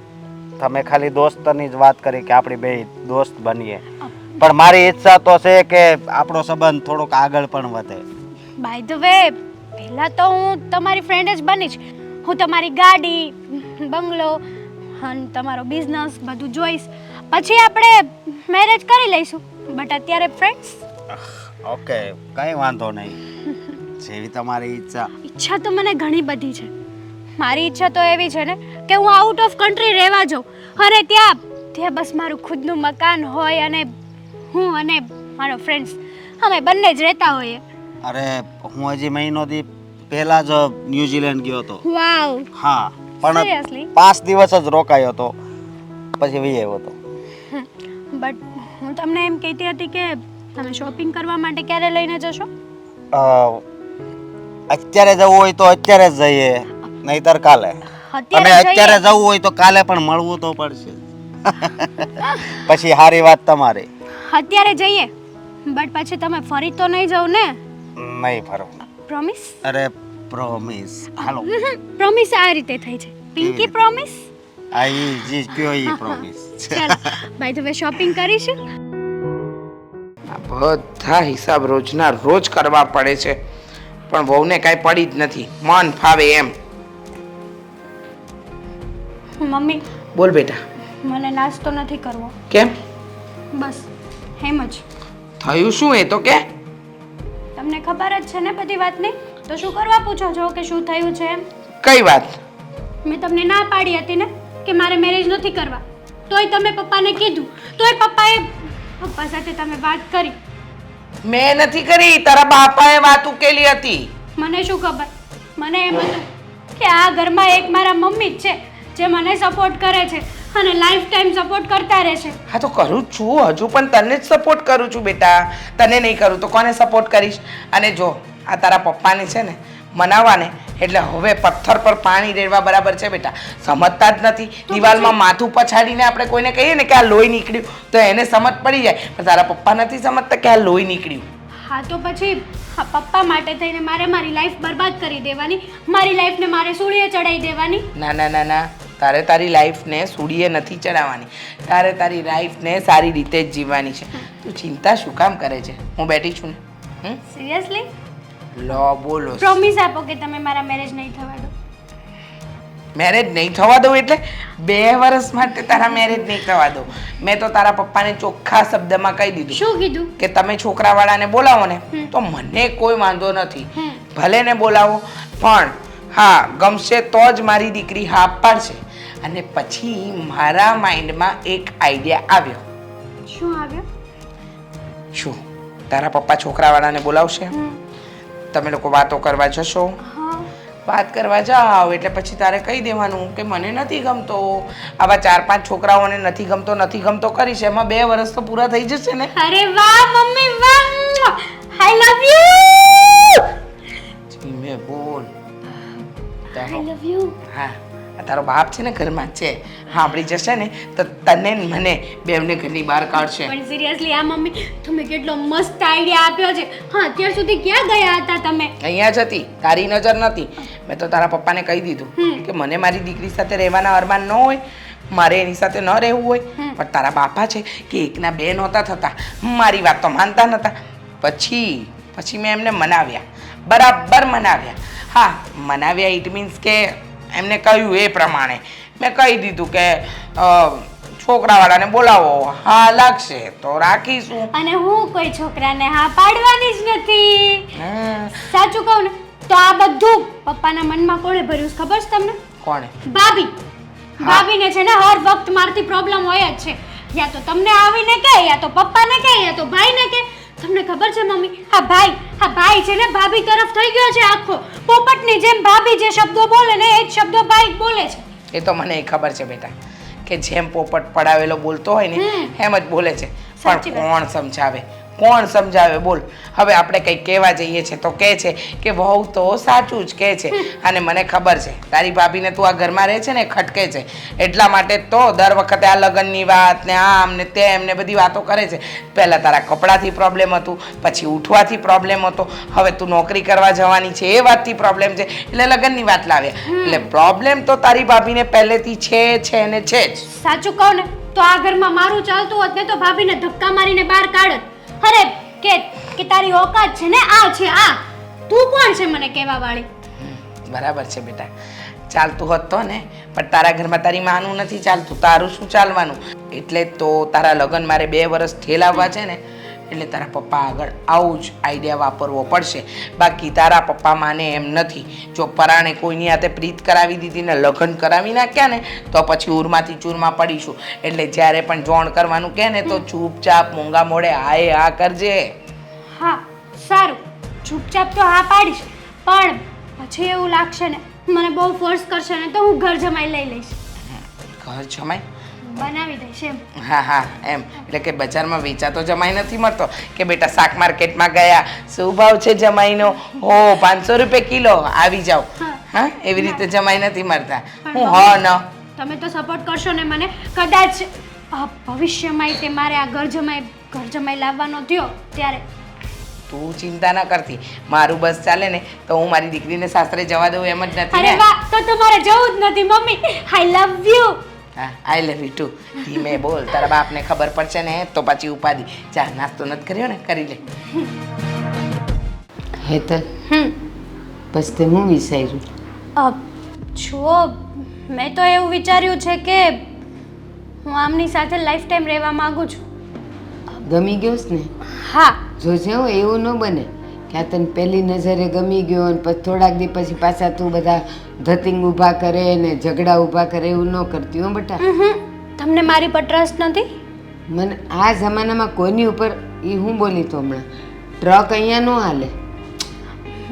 તમે ખાલી દોસ્તની જ વાત કરી કે આપણી બે દોસ્ત બનીએ, પણ મારી ઈચ્છા તો છે કે આપણો સંબંધ થોડોક આગળ પણ વધે. બાય ધ વે, પહેલા તો હું તમારી ફ્રેન્ડ જ બનીશ. હું તમારી ગાડી, બંગલો અને તમારો બિઝનેસ બધું જોઈશ, પછી આપણે મેરેજ કરી લઈશું, બટ અત્યારે ફ્રેન્ડ્સ. ઓકે, કંઈ વાંધો નહીં, જેવી તમારી ઈચ્છા. ઈચ્છા તો મને ઘણી બધી છે. મારી ઈચ્છા તો એવી છે ને કે હું આઉટ ઓફ કન્ટ્રી રહેવા જાઉં, અને ત્યાં બસ મારું ખુદનું મકાન હોય અને હું અને મારો ફ્રેન્ડ્સ અમે બંને જ રહેતા હોઈએ. અરે હું હજી મહિનો દી પહેલા જ ન્યુઝીલેન્ડ ગયો હતો. વાવ. હા, પણ સિરિયસલી? 5 દિવસ જ રોકાયો હતો, પછી વી આવ્યો હતો. બટ હું તમને એમ કહેતી હતી કે તમે શોપિંગ કરવા માટે ક્યારે લઈને જશો? અત્યારે જવું હોય તો અત્યારે જ જઈએ, નહીતર કાલે. અને અત્યારે જવું હોય તો કાલે પણ મળવું તો પડશે. પછી સારી વાત તમારી. અત્યારે જઈએ, બટ પછી તમે ફરી તો નહીં જાવ ને? નહીં ફરવું. પ્રોમિસ? અરે પ્રોમિસ. હાલો. પ્રોમિસ આ રીતે થઈ છે. પિંકી પ્રોમિસ? આ ઈ જી કયો ઈ પ્રોમિસ. ચાલો, બાય ધ વે શોપિંગ કરીશું. આ બધા હિસાબ રોજના રોજ કરવા પડે છે, પણ વહુને કાંઈ પડી જ નથી, મન ફાવે એમ. મમ્મી. બોલ બેટા. મને નાસ્તો નથી કરવો. કેમ? બસ એમ જ. થયું શું એ તો કે? તમને ખબર જ છે ને બધી વાતની, તો શું કરવા પૂછો છો કે શું થયું છે એમ? કઈ વાત? મેં તમને ના પાડી હતી ને કે મારે મેરેજ નથી કરવા, તોય તમે પપ્પાને કીધું, તોય પપ્પા સાથે તમે વાત કરી. મેં નથી કરી, તારા બાપાએ વાત ઉકેલી હતી. મને શું ખબર, મને એમ હતું કે આ ઘરમાં એક મારા મમ્મી જ છે જે મને સપોર્ટ કરે છે અને લાઈફ ટાઈમ સપોર્ટ કરતા રહેશે. હા તો કરું જ છું, હજુ પણ તને જ સપોર્ટ કરું છું બેટા. તને નહીં કરું તો કોને સપોર્ટ કરીશ? અને જો આ તારા પપ્પાને છે ને મનાવવાને એટલે હવે પથ્થર પર પાણી રેડવા બરાબર છે બેટા. સમજતા જ નથી. દિવાલમાં માથું પછાડીને આપણે કોઈને કહીએ ને કે આ લોહી નીકળ્યું તો એને સમજ પડી જાય, પણ તારા પપ્પા નથી સમજતા કે આ લોહી નીકળ્યું. હા તો પછી પપ્પા માટે થઈને મારે મારી લાઈફ બરબાદ કરી દેવાની, મારી લાઈફને મારે સૂળીએ ચડાવી દેવાની? ના ના ના ના, તારે તારી લાઈફને સૂડીએ નથી ચડાવવાની. તારે તારી લાઈફને સારી રીતે જ જીવવાની છે. તું ચિંતા શું કામ કરે છે? હું બેઠી છું ને. સિરિયસલી? લો બોલો. પ્રોમિસ આપો કે તમે મારા મેરેજ નહીં થવા દો. મેરેજ નહીં થવા દઉં એટલે 2 વર્ષ માટે તારા મેરેજ નહીં થવા દઉં. મેં તો તારા પપ્પાને ચોખ્ખા શબ્દમાં કહી દીધું શું કીધું? કે તમે છોકરાવાળાને બોલાવો ને તો મને કોઈ વાંધો નથી, ભલે ને બોલાવો, પણ હા ગમશે તો જ મારી દીકરી હા પાડશે. અને પછી મારા માઇન્ડમાં એક આઈડિયા આવ્યો. શું આવ્યો? શું તારા પપ્પા છોકરાવાળાને બોલાવશે, તમે લોકો વાતો કરવા જશો, હા. વાત કરવા જાઓ એટલે પછી તારે કહી દેવાનું કે મને નથી ગમતો, આવા 4-5 છોકરાઓને નથી ગમતો કરીશ, એમાં 2 વર્ષ તો પૂરા થઈ જશે ને. અરે વાહ મમ્મી વાહ, આઈ લવ યુ. ધીમે બોલ. આઈ લવ યુ. હા આ તારો બાપ છે ને ઘરમાં જ છે, સાંભળી જશે ને તો તને ને મને બેવને ઘરની બહાર કાઢશે. પણ સિરિયસલી આ મમ્મી તમે કેટલો મસ્ત આઈડિયા આપ્યો છે. હા અત્યાર સુધી ક્યાં ગયા હતા તમે? અહીંયા જ હતી, તારી નજર નથી. મેં તો તારા પપ્પાને કહી દીધું કે મને મારી દીકરી સાથે રહેવાના અરમાન ન હોય, મારે એની સાથે ન રહેવું હોય. પણ તારા બાપા છે કે એકના 2 નહોતા થતા, મારી વાત તો માનતા નહોતા. પછી મેં એમને મનાવ્યા, બરાબર મનાવ્યા. હા મનાવ્યા ઇટ મીન્સ કે એમને કહ્યું એ પ્રમાણે મેં કહી દીધું કે છોકરાવાળાને બોલાવો, હા લાગશે તો રાખીશું. અને હું કોઈ છોકરાને હા પાડવાની જ નથી. હમ, સાચું કહું ને તો આ બધું પપ્પાના મનમાં કોણે ભર્યું છે ખબર છે તમને? કોણે? ભાભી. ભાભીને છે ને હર વખત મારથી પ્રોબ્લેમ હોય જ છે. યા તો તમને આવીને કહે, યા તો પપ્પાને કહે, યા તો ભાઈને કહે. તમને ખબર છે મમ્મી, આ ભાઈ છે ને ભાભી તરફ થઈ ગયો છે આખો. પોપટની જેમ ભાભી જે શબ્દો બોલે ને એ જ શબ્દો ભાઈ બોલે છે. એ તો મને ખબર છે બેટા કે જેમ પોપટ પડાવેલો બોલતો હોય ને એમ જ બોલે છે. સાચી પણ કોણ સમજાવે બોલ? હવે આપણે કંઈ કહેવા જઈએ છે તો કહે છે કે વહુ તો સાચું જ કહે છે. અને મને ખબર છે તારી ભાભીને તું આ ઘરમાં રહે છે ને ખટકે છે, એટલા માટે તો દર વખતે આ લગ્નની વાત ને આમ ને તેમ ને બધી વાતો કરે છે. પહેલાં તારા કપડાથી પ્રોબ્લેમ હતું, પછી ઉઠવાથી પ્રોબ્લેમ હતો, હવે તું નોકરી કરવા જવાની છે એ વાતથી પ્રોબ્લેમ છે, એટલે લગ્નની વાત લાવ્યા. એટલે પ્રોબ્લેમ તો તારી ભાભીને પહેલેથી છે ને છે જ. સાચું કહું ને તો આ ઘરમાં મારું ચાલતું હોત ને તો ભાભીને ધક્કા મારીને બહાર કાઢત. અરે કે તારી ઓકાત છે ને આ છે આ, તું કોણ છે મને કહેવા વાળી? બરાબર છે બેટા, ચાલતું હોત તો ને, પણ તારા ઘરમાં તારી માનું નથી ચાલતું, તારું શું ચાલવાનું? એટલે તો તારા લગ્ન મારે 2 વર્ષ ઠેલાવવા છે ને, એટલે તારા પપ્પા આગળ આવું જ આઈડિયા વાપરવો પડશે. બાકી તારા પપ્પા માને એમ નથી. જો પરાણે કોઈની હાથે પ્રીત કરાવી દીધી ને લગ્ન કરાવી નાખ્યા ને તો પછી ઉરમાંથી ચૂરમાં પડીશું. એટલે જ્યારે પણ જોણ કરવાનું કહે ને તો ચૂપચાપ મૂંગા મોડે હાય હા કરજે. હા સારું, ચૂપચાપ તો હા પાડીશ, પણ પછી એવું લાગશે ને મને બહુ ફોર્સ કરશે ને તો હું ઘર જમાઈ લઈ લઈશ. ઘર જમાઈ બનાવી દઈશ એમ. હા એમ એટલે કે બજારમાં વેચાતો જમાઈ નથી મળતો કે બેટા શાક માર્કેટમાં ગયા શું ભાવ છે જમાઈનો, હો 500 રૂપિયા કિલો, આવી જાઓ. હા એવી રીતે જમાઈ નથી મળતા. હું ન તમે તો સપોર્ટ કરશો ને મને, કદાચ ભવિષ્યમાં તે મારે આ ઘર જમાઈ લાવવાનો થયો ત્યારે. તું ચિંતા ના કરતી, મારું બસ ચાલે ને તો હું મારી દીકરીને સાસરે જવા દઉં એમ જ નથી અરે ને. વાહ, તો તમારે જવું જ નથી મમ્મી. I love you. હા આઈ લવ યુ ટુ. ધીમે બોલ, તારા બાપને ખબર પડશે ને તો પછી ઉપાધિ. ચા નાસ્તો નથી કર્યો ને, કરી લે. હેતલ બસ તે હું વિચાર્યું? જુઓ મેં તો એવું વિચાર્યું છે કે હું આમની સાથે લાઈફ ટાઈમ રહેવા માંગુ છું. ગમી ગયો છે ને? હા. જોજે હો, એવું ન બને કે આ તને પહેલી નજરે ગમી ગયો અને પછી થોડાક દી પછી પાછા તું બધા ધતિંગ ઊભા કરે ને ઝઘડા ઊભા કરે, એવું ન કરતી હો બેટા. તમને મારી પર ટ્રસ્ટ નથી? મને આ જમાનામાં કોઈની ઉપર એ હું બોલી તો હમણાં ટ્રક અહીંયા ન હાલે.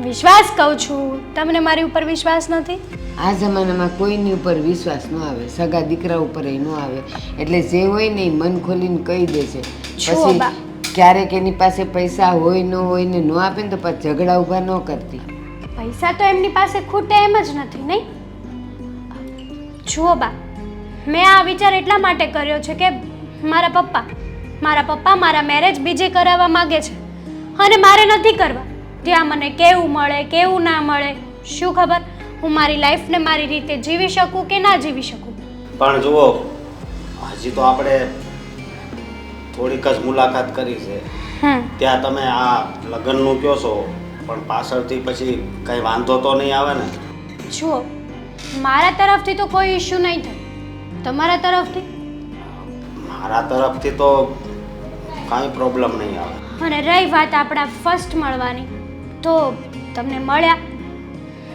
વિશ્વાસ કહું છું, તમને મારી ઉપર વિશ્વાસ નથી? આ જમાનામાં કોઈની ઉપર વિશ્વાસ ન આવે, સગા દીકરા ઉપર ન આવે. એટલે જે હોય ને એ મન ખોલીને કહી દે છે. જુઓ બા. પછી ક્યારેક એની પાસે પૈસા હોય ન હોય ને ન આપે ને તો પછી ઝઘડા ઊભા ન કરતી. પૈસા તો એમની પાસે ખૂટે એમ જ નથી, નહીં? જુઓ બા, મેં આ વિચાર એટલા માટે કર્યો છે કે મારા પપ્પા મારા મેરેજ બીજે કરાવવા માગે છે અને મારે નથી કરવા. ત્યાં મને કેવું મળે કેવું ના મળે શું ખબર, હું મારી લાઈફને મારી રીતે જીવી શકું કે ના જીવી શકું. પણ જુઓ, હજી તો આપણે થોડીક જ મુલાકાત કરી છે. ત્યાં તમે આ લગ્નનું કહો છો, પણ પાછળથી પછી કંઈ વાંધો તો નહીં આવે ને? જુઓ, મારા તરફથી તો કોઈ ઇશ્યુ નહીં થાય. તમારા તરફથી? મારા તરફથી તો કાંઈ પ્રોબ્લેમ નહીં આવે. અને રહી વાત આપણા ફર્સ્ટ મળવાની, તો તમને મળ્યા,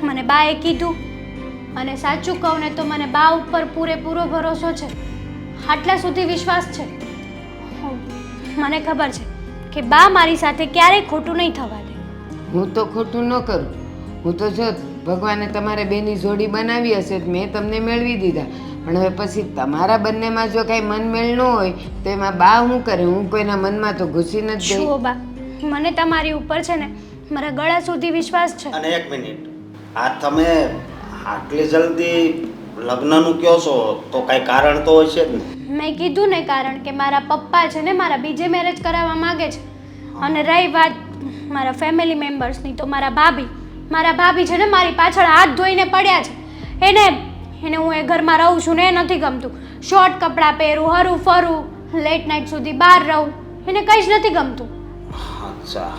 મને બાએ કીધું, અને સાચું કહું ને તો મને બા ઉપર પૂરેપૂરો ભરોસો છે. આટલા સુધી વિશ્વાસ છે. મને ખબર છે કે બા મારી સાથે ક્યારેય ખોટું નહીં થવા દે. હું તો ખોટું ન કરું. હું તો જો ભગવાને તમારે બેની જોડી બનાવી હશે તો મેં તમને મેળવી દીધા. પણ હવે પછી તમારા બંનેમાં જો કાંઈ મનમેળ ન હોય તો એમાં બા શું કરે? હું કોઈના મનમાં તો ઘૂસી નથી જુઓ ગઈ. બા, મને તમારી ઉપર છે ને મારા ગળા સુધી વિશ્વાસ છે. અને એક મિનિટ, આ તમે આટલી જલ્દી લગ્નનું કહો છો તો કાંઈ કારણ તો હશે જ ને? મેં કીધું ને કારણ કે મારા પપ્પા છે ને મારા બીજે મેરેજ કરાવવા માંગે છે. અને રહી વાત મારા ફેમિલી મેમ્બર્સની, તો મારા ભાભી છે ને મારી પાછળ હાથ ધોઈને પડ્યા છે. એને હું એ ઘરમાં રહું છું ને એ નથી ગમતું. શોર્ટ કપડાં પહેરું, હરું ફરું, લેટ નાઇટ સુધી બહાર રહું, એને કંઈ જ નથી ગમતું. અચ્છા,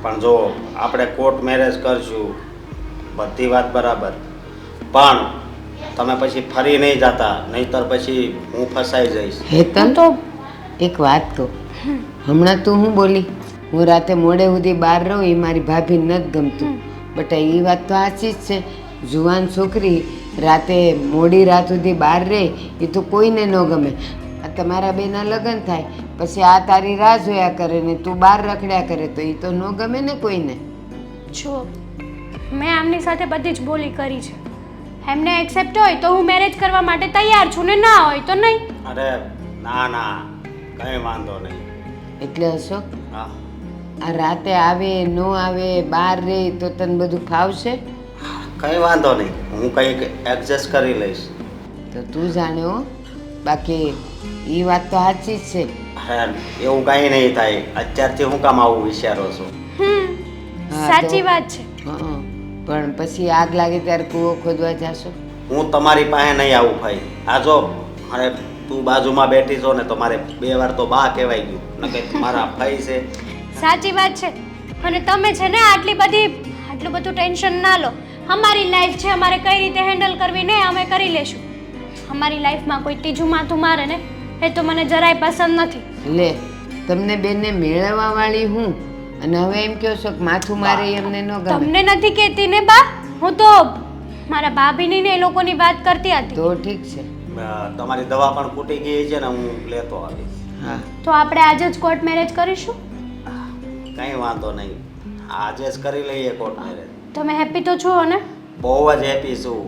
પણ જો આપણે કોર્ટ મેરેજ કરશું, બધી વાત બરાબર, પણ તમે પછી ફરી નહીં જતા, નહીંતર પછી હું ફસાઈ જઈશ. હેતલ, તો એક વાત કહું, હમણાં તું હું બોલી હું રાતે મોડે સુધી બહાર રહું એ મારી ભાભીને નથી ગમતું. બટા એ વાત તો સાચી જ છે. જુવાન છોકરી રાતે મોડી રાત સુધી બહાર રહે એ તો કોઈને ન ગમે. આ તમારા બેના લગ્ન થાય પછી આ તારી રાહ જોયા કરે ને તું બહાર રખડ્યા કરે તો એ તો ન ગમે ને કોઈને. જો મેં આમની સાથે બધી જ બોલી કરી છે. એમને એક્સેપ્ટ હોય તો હું મેરેજ કરવા માટે તૈયાર છું, ને ના હોય તો નહીં. અરે ના, કંઈ વાંધો નહીં. એટલે અશોક, હા, આ રાતે આવે ન આવે બહાર રહે તો તને બધું ફાવશે? કંઈ વાંધો નહીં, હું કંઈક એડજસ્ટ કરી લઈશ. તો તું જાણે હો. બાકી એ વાત તો સાચી જ છે. અરે એવું કાંઈ નહીં થાય. અત્યારથી હું કામ આવું વિચારો છો? હા, સાચી તો- વાત છે. હં, પણ પછી આગ લાગે ત્યારે કૂવો ખોદવા જાશો? હું તમારી પાસે નહીં આવું ભાઈ. આ જો અરે તું બાજુમાં બેઠી છો ને તો મારે 2 વાર તો બા કહેવાય ગયું, નકે મારા ભાઈ છે. સાચી વાત છે. અને તમે છે ને આટલું બધું ટેન્શન ના લો. અમારી લાઈફ છે, અમારે કઈ રીતે હેન્ડલ કરવી ને અમે કરી લેશું. અમારી લાઈફમાં કોઈ ત્રીજું માથું મારે ને એ તો મને જરાય પસંદ નથી. લે, તમને બેનને મેળવવા વાળી હું, અને હવે એમ કહો છો કે માથું મારે એ અમને ન ગમે. તમને નથી કહેતી ને બા, હું તો મારા ભાભીની ને એ લોકોની વાત કરતી હતી. તો ઠીક છે. તમારી દવા પણ ખૂટી ગઈ છે ને, હું લેતો આવીશ. હા, તો આપણે આજે જ કોર્ટ મેરેજ કરીશું. કંઈ વાંધો નહીં, આજે જ કરી લઈએ કોર્ટ મેરેજ. તમે હેપી તો છો ને? બહુ જ હેપી છું.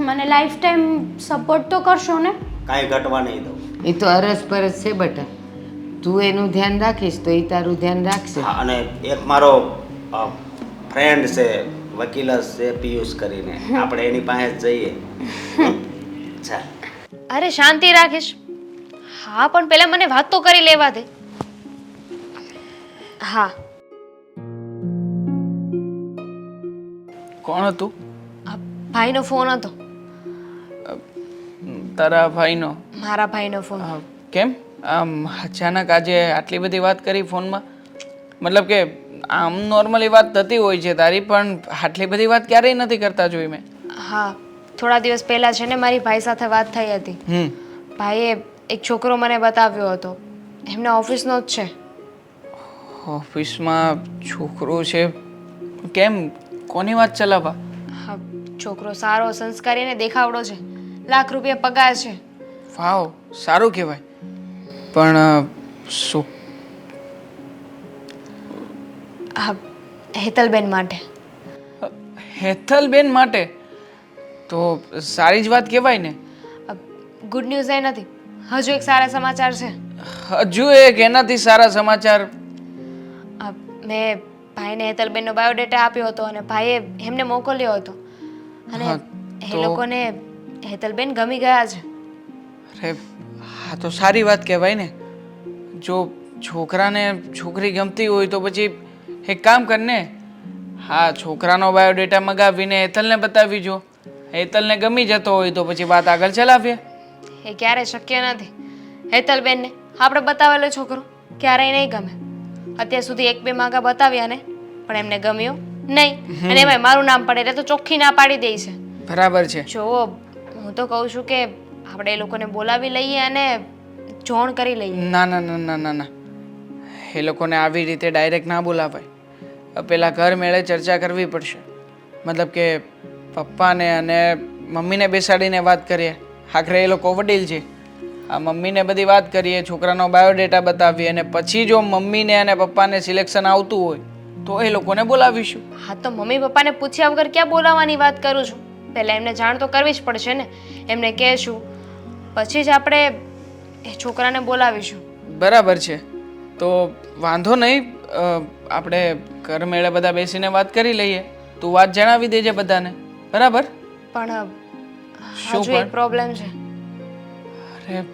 મને લાઈફ ટાઈમ સપોર્ટ તો કરશો ને? કાંઈ ઘટવા નહીં દઉં. એ તો અરસપરસ છે બટા. તું એનું ધ્યાન રાખીશ તો એ તારું ધ્યાન રાખશે. હા, અને એક મારો ફ્રેન્ડ છે, વકીલ જ છે, પિયુષ કરીને, આપણે એની પાસે જ જઈએ. ચાલ. અરે શાંતિ રાખીશ. હા, પણ પહેલા મને વાત તો કરી લેવા દે. હા, કોણ હતું? આ ભાઈનો ફોન હતો. તારા ભાઈનો? મારા ભાઈનો ફોન. કેમ આમ અચાનક આજે આટલી બધી વાત કરી ફોનમાં? મતલબ કે આમ નોર્મલી વાત થતી હોય છે તારી, પણ આટલી બધી વાત ક્યારેય નથી કરતા જોઈ મેં. હા, થોડા દિવસ પહેલા છે ને મારી ભાઈ સાથે વાત થઈ હતી. ભાઈએ એક છોકરો મને બતાવ્યો હતો. એમના ઓફિસનો જ છે. ઓફિસમાં છોકરો છે? કેમ, કોની વાત ચલાવવા? હા, છોકરો સારો, સંસ્કારી અને દેખાવડો છે. લાખ રૂપિયા પગાર છે. વાવ, સારું કહેવાય. પણ શું? હા, હેતલબેન માટે. હેતલબેન માટે? તો સારી જ વાત કહેવાય ને. ગુડ ન્યૂઝ એ નથી, હજુ એક સારા સમાચાર છે. હજુ એક એનાથી સારા સમાચાર. મેં ભાઈને હેતલબેનનો બાયોડેટા આપ્યો હતો અને ભાઈએ એમને મોકલ્યો હતો અને હા, એ લોકોને હેતલબેન ગમી ગયા છે. અરે હા તો સારી વાત કહેવાય ને. જો છોકરાને છોકરી ગમતી હોય તો પછી એક કામ કર ને, હા છોકરાનો બાયોડેટા મગાવીને હેતલને બતાવી જો. હેતલને ગમી જતો હોય તો પછી વાત આગળ ચલાવીએ. એ ક્યારે શક્ય નથી. હેતલબેનને આપણે બતાવેલો છોકરો ક્યારેય નહીં ગમે. અત્યાર સુધી એક બે માગા બતાવ્યા ને પણ એમને ગમ્યું નહીં, અને એમાં મારું નામ પડે એટલે તો ચોખ્ખી ના પાડી દે છે. બરાબર છે. જો હું તો કહું છું કે આપણે એ લોકોને બોલાવી લઈએ અને જોણ કરી લઈએ. ના ના ના ના ના ના, એ લોકોને આવી રીતે ડાયરેક્ટ ના બોલાવાય. પેલા ઘર મેળે ચર્ચા કરવી પડશે. મતલબ કે પપ્પાને અને મમ્મીને બેસાડીને વાત કરીએ. આખરે એ લોકો વડીલ છે. આ મમ્મીને બધી વાત કરીએ, છોકરાનો બાયોડેટા બતાવીએ અને પછી જો મમ્મીને અને પપ્પાને સિલેક્શન આવતું હોય તો એ લોકોને બોલાવીશું. હા તો મમ્મી પપ્પાને પૂછ્યા વગર ક્યાં બોલાવવાની વાત કરું છું? પહેલાં એમને જાણ તો કરવી જ પડશે ને. એમને કહેશું પછી જ આપણે એ છોકરાને બોલાવીશું. બરાબર છે. તો વાંધો નહીં, આપણે ઘર મેળે બધા બેસીને વાત કરી લઈએ. તું વાત જણાવી દેજે બધાને, બરાબર? પણ શું હજુ પણ? એક પ્રોબ્લેમ છે. અરે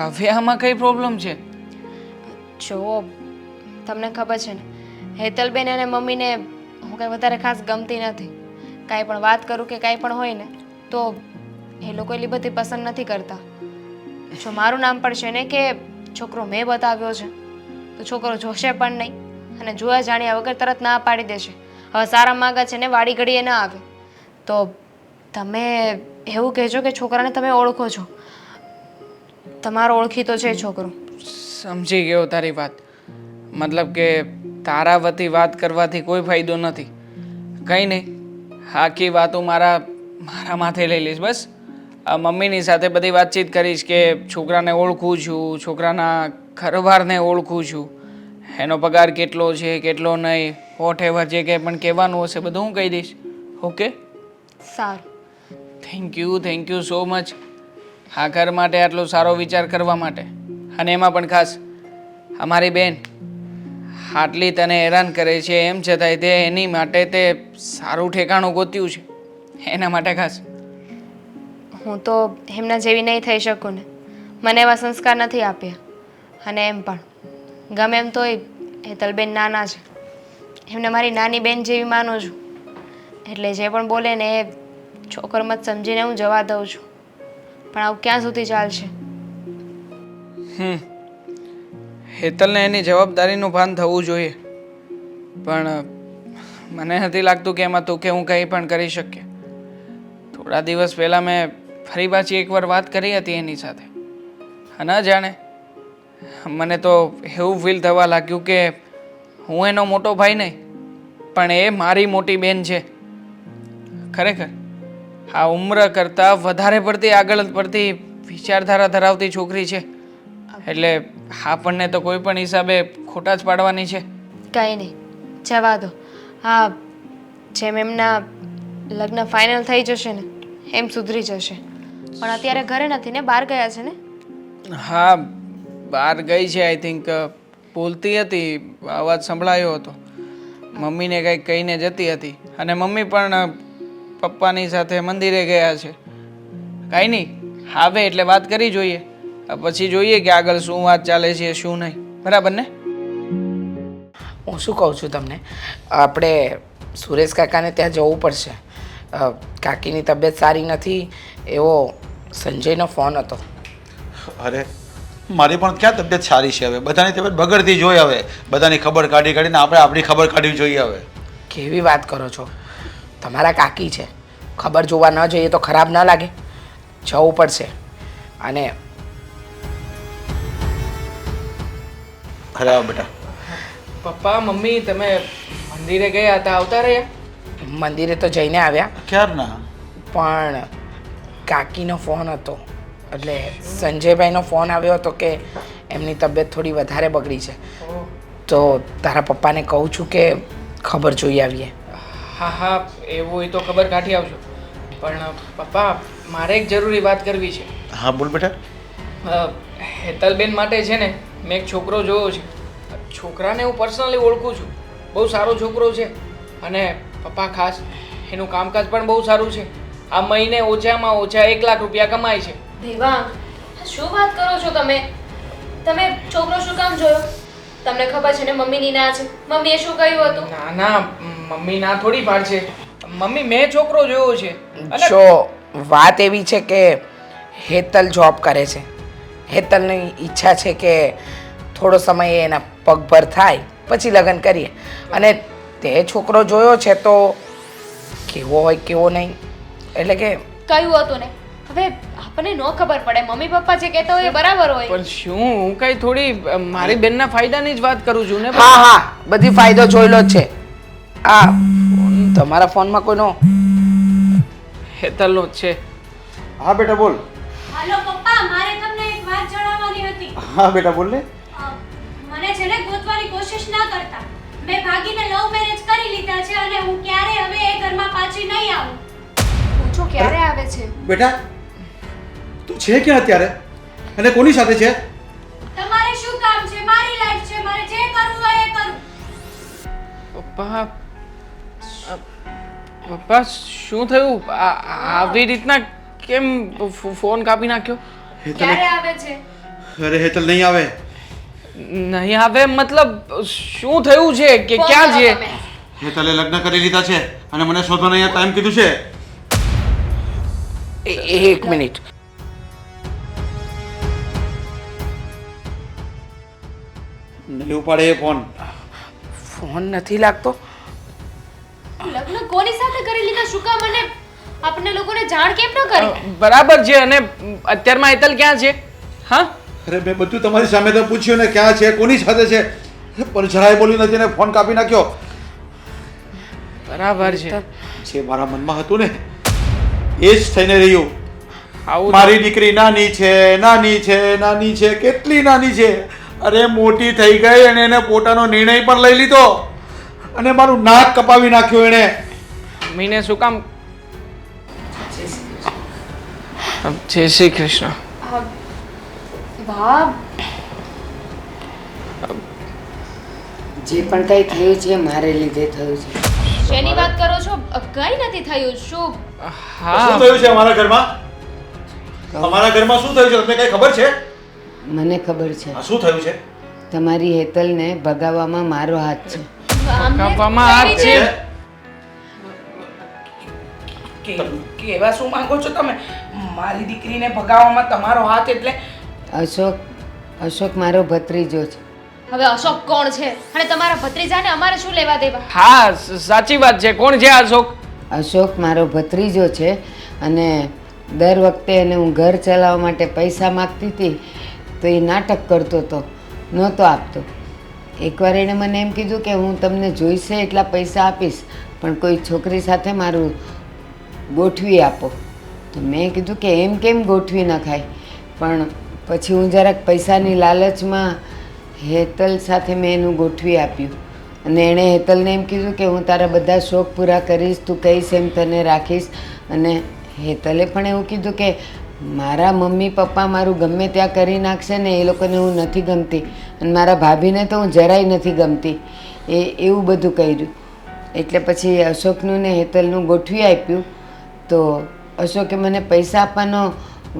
હવે આમાં કઈ પ્રોબ્લેમ છે? જો તમને ખબર છે ને, હેતલબેન અને મમ્મીને હું કંઈ વધારે ખાસ ગમતી નથી. કાંઈ પણ વાત કરું કે કાંઈ પણ હોય ને તો એ લોકો એટલી બધી પસંદ નથી કરતા. જો મારું નામ પડશે ને કે છોકરો મેં બતાવ્યો છે તો છોકરો જોશે પણ નહીં અને જોયા જાણ્યા વગર તરત ના પાડી દેશે. હવે સારા માગા છે ને વાડી ઘડીએ ના આવે. તો તમે એવું કહેજો કે છોકરાને તમે ઓળખો છો, તમારો ઓળખીતો છે છોકરો. સમજી ગયો તારી વાત. મતલબ કે તારા વતી વાત કરવાથી કોઈ ફાયદો નથી. કંઈ નહીં, આખી વાતો મારા માથે લઈ લઈશ. બસ આ મમ્મીની સાથે બધી વાતચીત કરીશ કે છોકરાને ઓળખું છું, છોકરાના ઘરવારને ઓળખું છું, એનો પગાર કેટલો છે કેટલો નહીં, વોટ એવર જે કંઈ પણ કહેવાનું હશે બધું હું કહી દઈશ. ઓકે? સારું. થેન્ક યુ સો મચ આ ઘર માટે આટલો સારો વિચાર કરવા માટે. અને એમાં પણ ખાસ અમારી બેન આટલી તને હેરાન કરે છે એમ છતાંય તે એની માટે તે સારું ઠેકાણું ગોત્યું છે, એના માટે ખાસ. હું તો એમના જેવી નહીં થઈ શકું ને. મને એવા સંસ્કાર નથી આપ્યા. અને એમ પણ ગમે એમ તોય હેતલબેન નાના છે, એમને મારી નાની બેન જેવી માનું છું. એટલે જે પણ બોલે ને એ છોકરમત સમજીને હું જવા દઉં છું. પણ આવું ક્યાં સુધી ચાલશે? હેતલને એની જવાબદારીનું ભાન થવું જોઈએ, પણ મને નથી લાગતું કે એમાં તું કે હું કંઈ પણ કરી શકીએ. થોડા દિવસ પહેલાં મેં ફરી પાછી એકવાર વાત કરી હતી એની સાથે. ન જાણે મને તો એવું ફીલ થવા લાગ્યું કે હું એનો મોટો ભાઈ નહીં પણ એ મારી મોટી બેન છે. ખરેખર આ ઉંમર કરતાં વધારે પડતી આગળ પડતી વિચારધારા ધરાવતી છોકરી છે. એટલે આપણને તો કોઈ પણ હિસાબે ખોટા જ પાડવાની છે. કંઈ નહીં, જવા દો. હા, જેમ એમના લગ્ન ફાઇનલ થઈ જશે ને એમ સુધરી જશે. પણ અત્યારે ઘરે નથી ને, બહાર ગયા છે ને? હા, બહાર ગઈ છે. આઈ થિંક બોલતી હતી, અવાજ સંભળાયો હતો. મમ્મીને કંઈક કહીને જતી હતી અને મમ્મી પણ પપ્પાની સાથે મંદિરે ગયા છે. કાંઈ નહીં, આવે એટલે વાત કરી જોઈએ, પછી જોઈએ કે આગળ શું વાત ચાલે છે શું નહીં. બરાબર ને? હું શું કહું છું તમને, આપણે સુરેશ કાકાને ત્યાં જવું પડશે. કાકીની તબિયત સારી નથી એવો સંજયનો ફોન હતો. અરે મારી પણ ક્યાં તબિયત સારી છે હવે? બધાની તબિયત બગડતી જોઈએ હવે, બધાની ખબર કાઢી કાઢીને આપણે આપણી ખબર કાઢવી જોઈએ હવે. કેવી વાત કરો છો? તમારા કાકી છે, ખબર જોવા ન જઈએ તો ખરાબ ન લાગે? જવું પડશે. અને અરે બેટા, પપ્પા મમ્મી તમે મંદિરે ગયા હતા, આવતા રહ્યા? મંદિરે તો જઈને આવ્યા, ક્યારના? પણ કાકીનો ફોન હતો એટલે સંજયભાઈનો ફોન આવ્યો હતો કે એમની તબિયત થોડી વધારે બગડી છે. તો તારા પપ્પાને કહું છું કે ખબર જોઈ આવીએ. હા હા, એવું હોય તો ખબર કાઢી આવજો. પણ પપ્પા મારે એક જરૂરી વાત કરવી છે. હા બોલ બેટા. હેતલબેન માટે છે ને મેં એક છોકરો જોયો છે. છોકરાને હું પર્સનલી ઓળખું છું. બહુ સારો છોકરો છે અને પપ્પા ખાસ એનું કામકાજ પણ બહુ સારું છે. આ મહિને ઓછામાં ઓછા 1 લાખ રૂપિયા કમાય છે. દેવાંગ, શું વાત કરો છો તમે? તમે છોકરો શું કામ જોયો? તમને ખબર છે ને મમ્મીની ના છે. મમ્મીએ શું કહ્યું હતું? ના ના મમ્મી ના થોડી પાડશે. મમ્મી મેં છોકરો જોયો છે. અને જો વાત એવી છે કે હેતલ જોબ કરે છે. હેતલની ઈચ્છા છે કે થોડો સમય એના પગભર થાય પછી લગ્ન કરીએ. અને તે છોકરો જોયો છે તો કેવો હોય કેવો નહીં એટલે કે કહ્યું હતું ને. હવે આપણને ન ખબર પડે. મમ્મી પપ્પા જે કહેતા હોય એ બરાબર હોય. પણ શું હું કઈ થોડી મારી બેનના ફાયદાની જ વાત કરું છું ને. હા હા બધી ફાયદો જોયેલો જ છે. આ તમારા ફોનમાં કોઈનો હેતલનો જ છે. હા બેટા બોલ. હાલો પપ્પા, મારે તમને એક વાત જણાવવાની હતી. હા બેટા બોલ ને. મને છે ને ગોતવાની કોશિશ ના કરતા. મેં ભાગીને લવ મેરેજ કરી લીધા છે અને હું ક્યારે હવે એ ઘરમાં પાછી નહીં આવું. પૂછો ક્યારે આવે છે? બેટા તું છે ક્યાં અત્યારે અને કોની સાથે છે? તમારે શું કામ છે? મારી લાઈફ છે, મારે જે કરવું હોય એ કરું. પપ્પા પપ્પા શું થયું? આવી રીતના કેમ ફોન કાપી નાખ્યો? ક્યારે આવે છે? અરે હેતલ નહીં આવે. નહીં આવે મતલબ શું થયું છે કે ફોન ક્યાં કરો છે? તમે. હેતલે લગ્ન કરી લીધા છે અને મને શોધવાનો અહીંયા ટાઈમ કીધું છે. એક મિનિટ. નહીં ઉપાડે એ ફોન. ફોન નથી લાગતો. લગ્ન કોની સાથે કરી લીધા? શું કામ? અને આપણે લોકોને જાણ કેમ ન કરી? બરાબર છે. અને અત્યારમાં હેતલ ક્યાં છે? હા અરે મેં બધું તમારી સામે તો પૂછ્યું ને ક્યાં છે કોની સાથે છે પણ જરાય બોલી નથી ને ફોન કાપી નાખ્યો. બરાબર છે. જે મારા મનમાં હતું ને એ જ થઈને રહ્યું. આવું મારી દીકરી નાની છે નાની છે નાની છે કેટલી નાની છે. અરે મોટી થઈ ગઈ અને એને પોતાનો નિર્ણય પણ લઈ લીધો અને મારું નાક કપાવી નાખ્યું એણે. મીને શું કામ? જય શ્રી કૃષ્ણ. વાહ, જે પણ કંઈ થયું છે મારે લીધે થયું છે. શેની વાત કરો છો? કઈ નથી થયું. શું? હા શું થયું છે અમારા ઘરમાં? અમારા ઘરમાં શું થયું છે તમને કઈ ખબર છે? મને ખબર છે આ શું થયું છે? તમારી હેતલને ભગાવવામાં મારો હાથ છે. અમને કાપવામાં કઈ હાથ છે. કેવા શું માંગો છો તમે? મારી દીકરીને ભગાવવામાં તમારો હાથ એટલે અશોક મારો ભત્રીજો છે. હવે અશોક કોણ છે? અને તમારા ભત્રીજાને અમારે શું લેવા દેવા? હા સાચી વાત છે. કોણ છે આ અશોક? અશોક મારો ભત્રીજો છે અને દર વખતે એને હું ઘર ચલાવવા માટે પૈસા માગતી હતી તો એ નાટક કરતો હતો, નહોતો આપતો. એકવાર એણે મને એમ કીધું કે હું તમને જોઈશે એટલા પૈસા આપીશ પણ કોઈ છોકરી સાથે મારું ગોઠવી આપો. તો મેં કીધું કે એમ કેમ ગોઠવી નખાય, પણ પછી હું જરાક પૈસાની લાલચમાં હેતલ સાથે મેં એનું ગોઠવી આપ્યું અને એણે હેતલને એમ કીધું કે હું તારા બધા શોખ પૂરા કરીશ, તું કહીશ એમ તને રાખીશ. અને હેતલે પણ એવું કીધું કે મારા મમ્મી પપ્પા મારું ગમે ત્યાં કરી નાખશે ને એ લોકોને હું નથી ગમતી અને મારા ભાભીને તો હું જરાય નથી ગમતી. એવું બધું કર્યું. એટલે પછી અશોકનું ને હેતલનું ગોઠવી આપ્યું. તો અશોકે મને પૈસા આપવાનો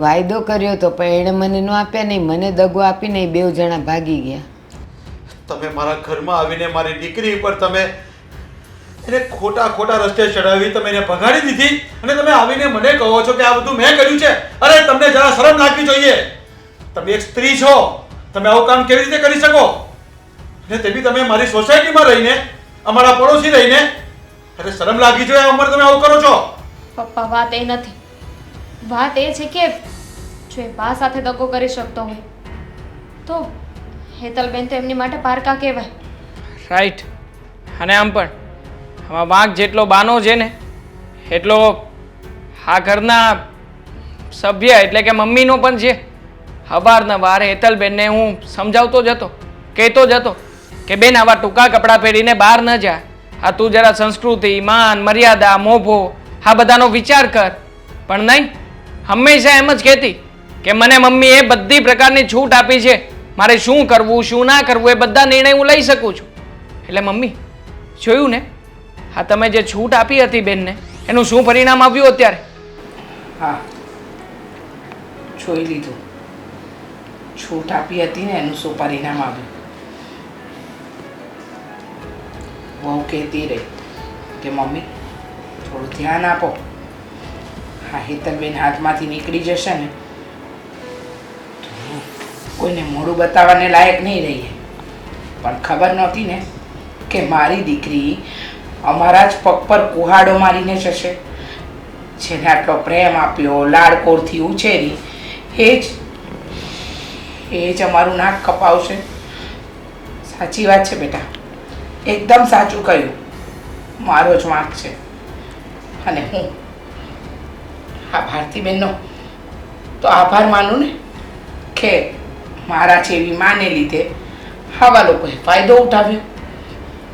વાયદો કર્યો હતો પણ એણે મને ન આપ્યા નહીં. મને દગો આપીને એ 2 જણા ભાગી ગયા. તમે મારા ઘરમાં આવીને મારી દીકરી ઉપર તમે એને ખોટા રસ્તે ચડાવી, તમે એને ભગાડી દીધી અને તમે આવીને મને કહો છો કે આ બધું મેં કર્યું છે. અરે તમને જરા શરમ લાગવી જોઈએ. તમે એક સ્ત્રી છો, તમે આવું કામ કેવી રીતે કરી શકો? અને તે બી તમે મારી સોસાયટીમાં રહીને, અમારા પડોશી રહીને. અરે શરમ લાગવી જોઈએ. આ ઉંમરે તમે આવું કરો છો. પપ્પા, વાત એ નથી. વાત એ છે કે જો એ બા સાથે દગો કરી શકતો હોય તો હેતલબેન તો એમની માટે પારકા કહેવાય. રાઈટ. અને આમ પણ આમાં વાંક જેટલો બાનો છે ને એટલો આ ઘરના સભ્ય એટલે કે મમ્મીનો પણ છે. અવારનવાર હેતલબેનને હું સમજાવતો જ હતો, કહેતો જ હતો કે બેન આવા ટૂંકા કપડાં પહેરીને બહાર ન જા. આ તું જરા સંસ્કૃતિ, માન, મર્યાદા, મોભો આ બધાનો વિચાર કર. પણ નહીં, હંમેશા એમ જ કહેતી કે મને મમ્મીએ બધી પ્રકારની છૂટ આપી છે, મારે શું કરવું શું ના કરવું એ બધા નિર્ણય હું લઈ શકું છું. એટલે મમ્મી જોયું ને, હા તમે જે છૂટ આપી હતી બેનને એનું શું પરિણામ આવ્યું અત્યારે? હા, જોઈ લીધું. છૂટ આપી હતી ને એનું શું પરિણામ આવ્યું. બહુ કહેતી રહી કે મમ્મી થોડું ધ્યાન આપો. હા, હેતલબેન હાથમાંથી નીકળી જશે ને તો કોઈને મોઢું બતાવવાને લાયક નહીં રહીએ. પણ ખબર નહોતી ને કે મારી દીકરી અમારા જ પગ પર કુહાડો મારીને જશે. જેને આટલો પ્રેમ આપ્યો, લાડકોરથી ઉછેરી, એ જ અમારું નાક કપાવશે. સાચી વાત છે બેટા, એકદમ સાચું કહ્યું. મારો જ વાંક છે. અને હું આ ભારતીબેનનો તો આભાર માનું ને કે મારા જેવી માને લીધે આવા લોકોએ ફાયદો ઉઠાવ્યો.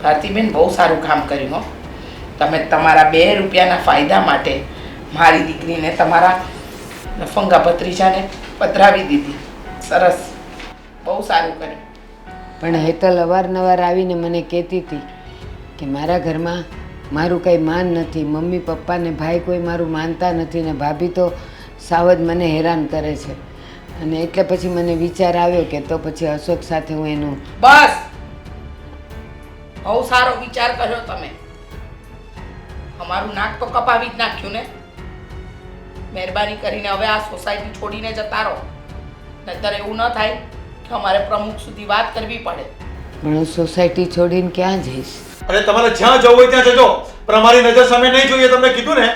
ભારતીબેન બહુ સારું કામ કર્યું હો. તમે તમારા 2 રૂપિયાના ફાયદા માટે મારી દીકરીને તમારા લફંગા ભત્રીજાને પધરાવી દીધી. સરસ, બહુ સારું કર્યું. પણ હેતલ અવારનવાર આવીને મને કહેતી હતી કે મારા ઘરમાં મારું કંઈ માન નથી, મમ્મી પપ્પા ને ભાઈ કોઈ મારું માનતા નથી ને ભાભી તો સાવ જ મને હેરાન કરે છે. અને એટલે પછી મને વિચાર આવ્યો કે તો પછી અશોક સાથે હું એનું બસ, બહુ સારો વિચાર કર્યો તમે. અમારું નાક તો કપાવી જ નાખ્યું ને. મહેરબાની કરીને હવે આ સોસાયટી છોડીને જતા રહો, નહીંતર એવું ન થાય કે અમારે પ્રમુખ સુધી વાત કરવી પડે. પણ હું સોસાયટી છોડીને ક્યાં જઈશ? અરે તમારે જ્યાં જવું હોય ત્યાં જજો, પણ અમારી નજર સામે નહીં જોઈએ, તમને કીધું ને.